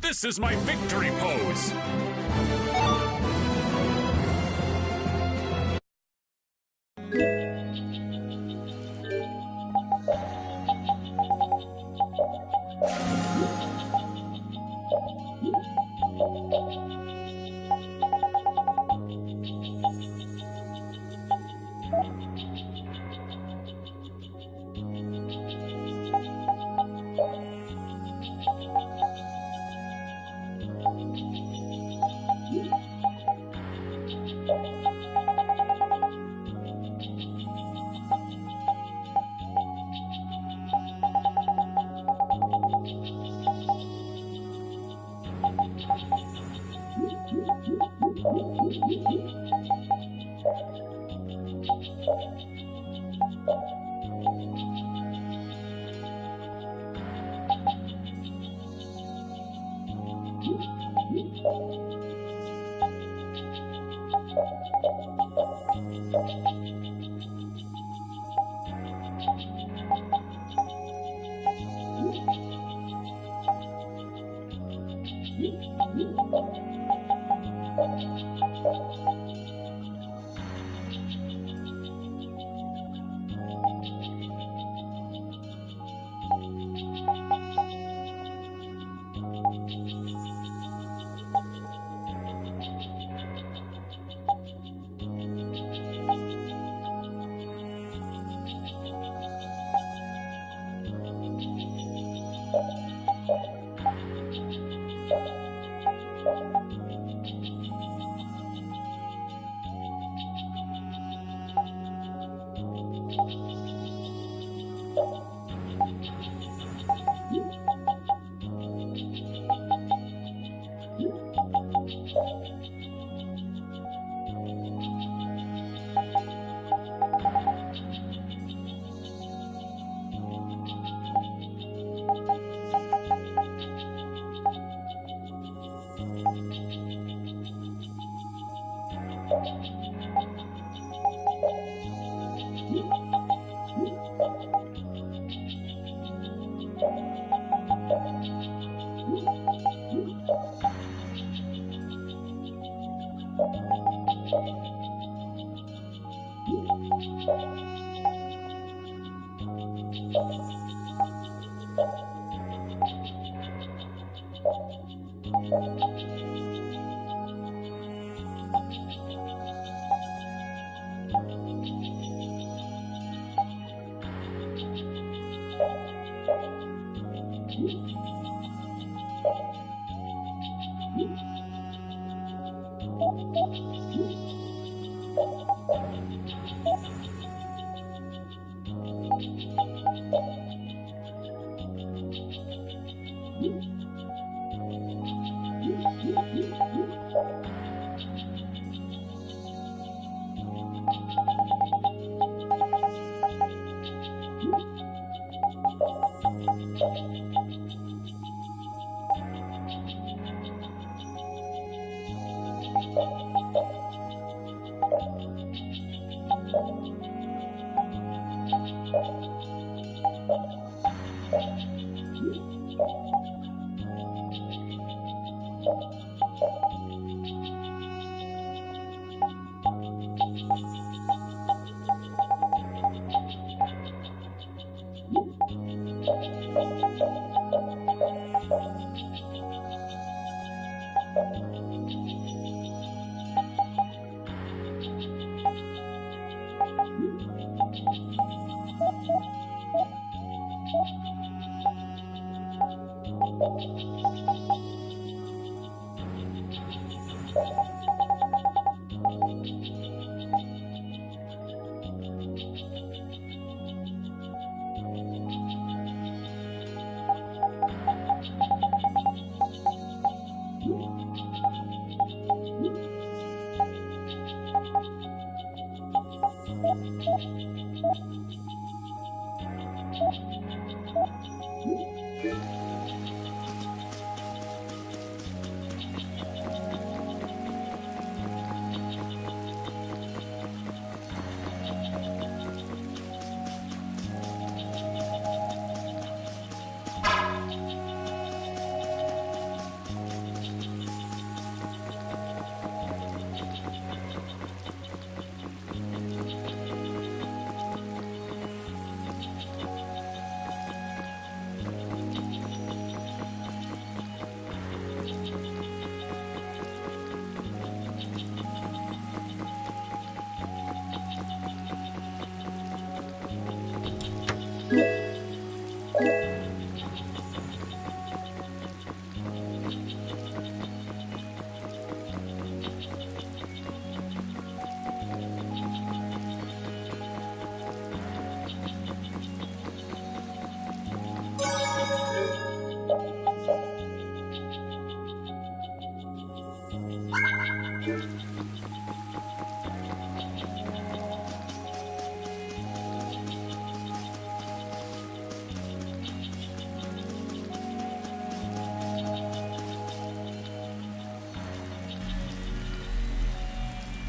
This is my victory pose!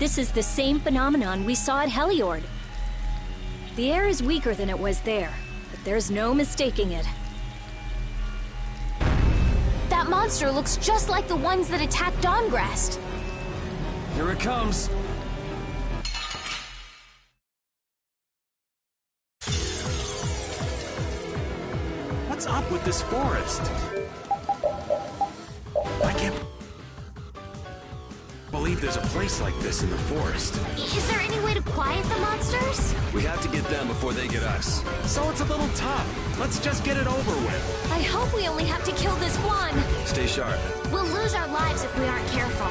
This is the same phenomenon we saw at Heliord. The air is weaker than it was there, but there's no mistaking it. That monster looks just like the ones that attacked Dawngrest. Here it comes. What's up with this forest? I can't believe there's a place like this in the forest. Is there any way to quiet the monsters? We have to get them before they get us. So it's a little tough. Let's just get it over with. I hope we only have to kill this one. Stay sharp. We'll lose our lives if we aren't careful.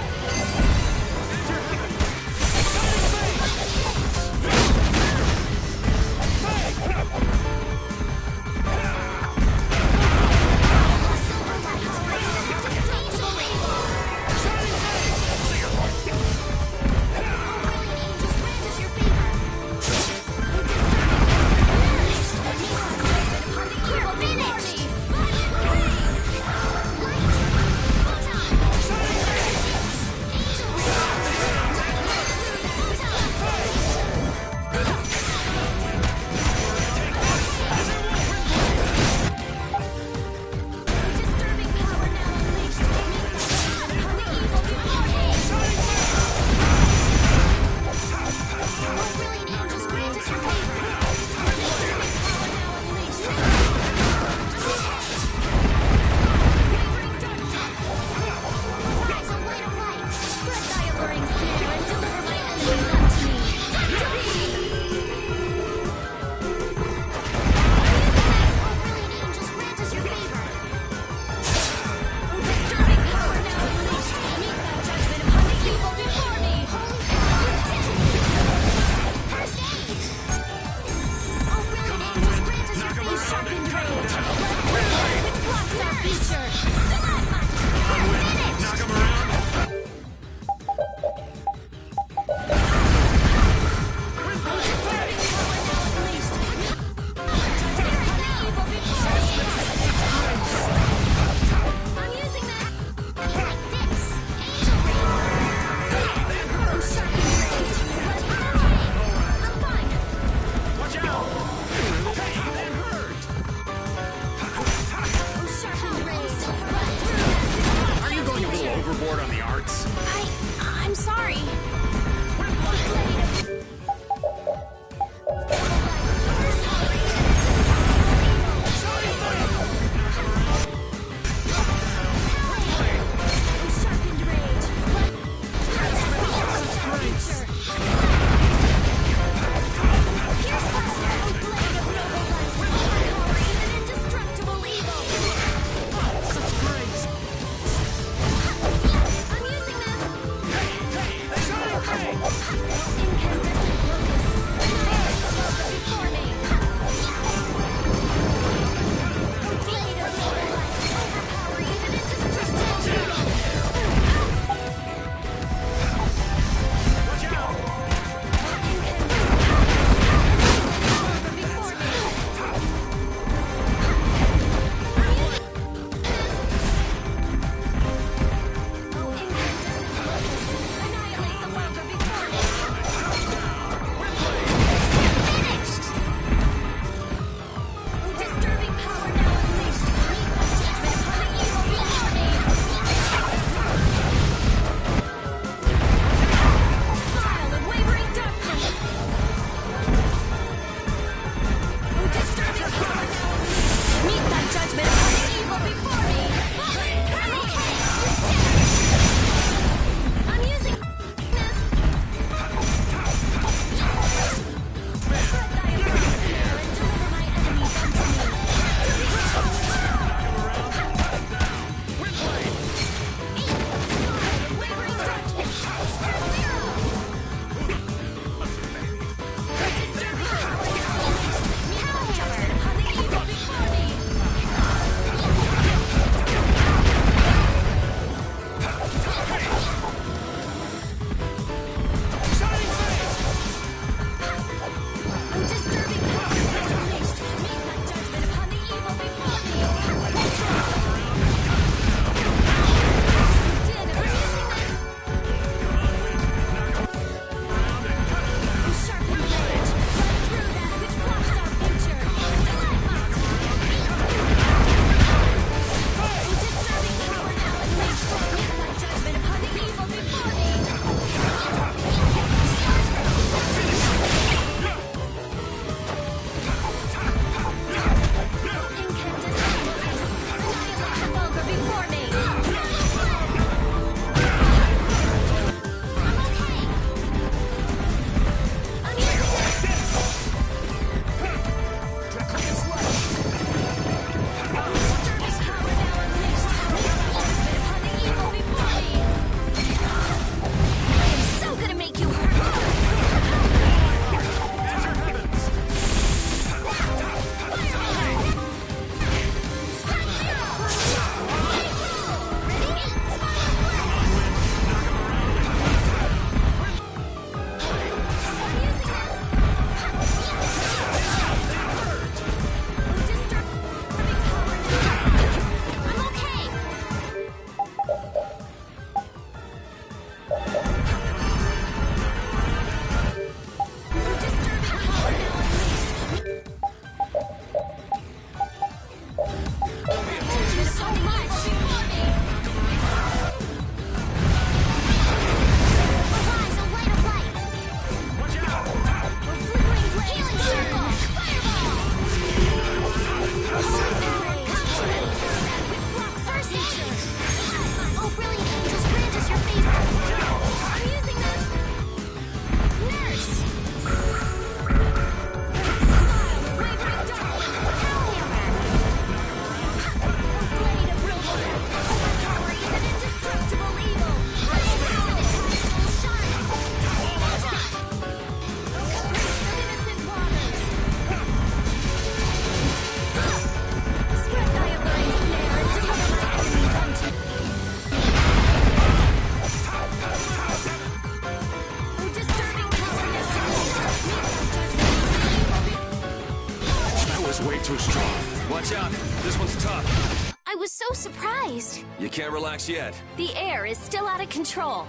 too strong. Watch out. This one's tough. I was so surprised. You can't relax yet. The air is still out of control.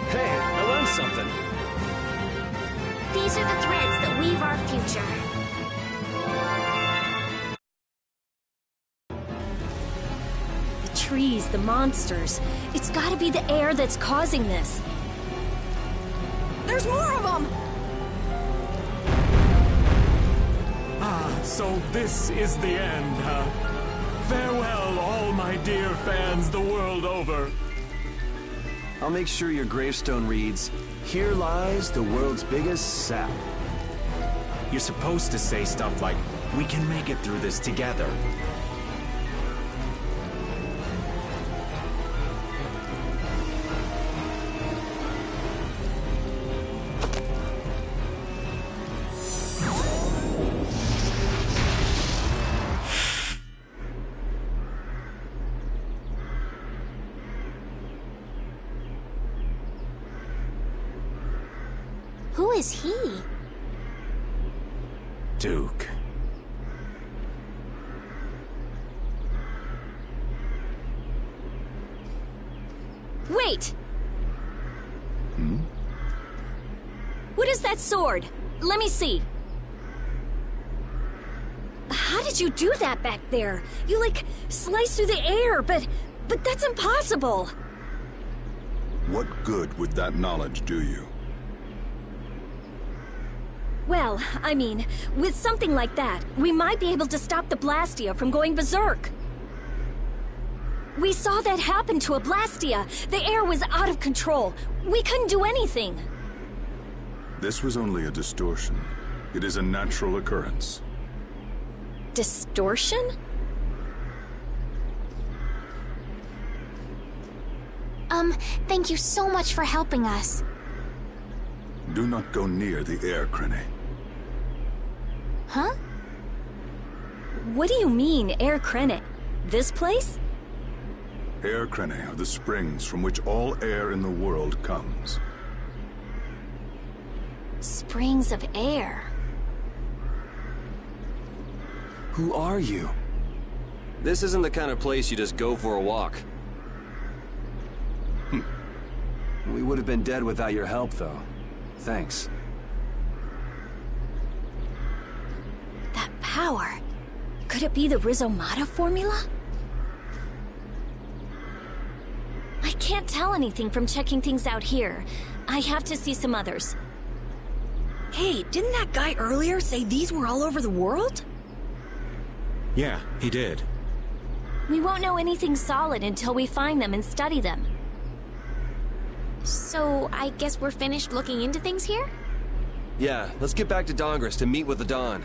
Hey, I learned something. These are the threads that weave our future. The trees, the monsters. It's gotta be the air that's causing this. There's more of them! Ah, so this is the end, huh? Farewell, all my dear fans the world over. I'll make sure your gravestone reads, "Here lies the world's biggest sap." You're supposed to say stuff like, "We can make it through this together." Who is he? Duke. Wait! Hmm? What is that sword? Let me see. How did you do that back there? You, like, sliced through the air, but that's impossible! What good would that knowledge do you? Well, I mean, with something like that, we might be able to stop the Blastia from going berserk. We saw that happen to a Blastia. The air was out of control. We couldn't do anything. This was only a distortion. It is a natural occurrence. Distortion? Thank you so much for helping us. Do not go near the air, Krene. Huh? What do you mean, Air Krenet? This place? Air Krene are the springs from which all air in the world comes. Springs of air. Who are you? This isn't the kind of place you just go for a walk. We would have been dead without your help, though. Thanks. That power. Could it be the Rizomata formula? I can't tell anything from checking things out here. I have to see some others. Hey, didn't that guy earlier say these were all over the world? Yeah, he did. We won't know anything solid until we find them and study them. So, I guess we're finished looking into things here? Yeah, let's get back to Dongress to meet with the Dawn.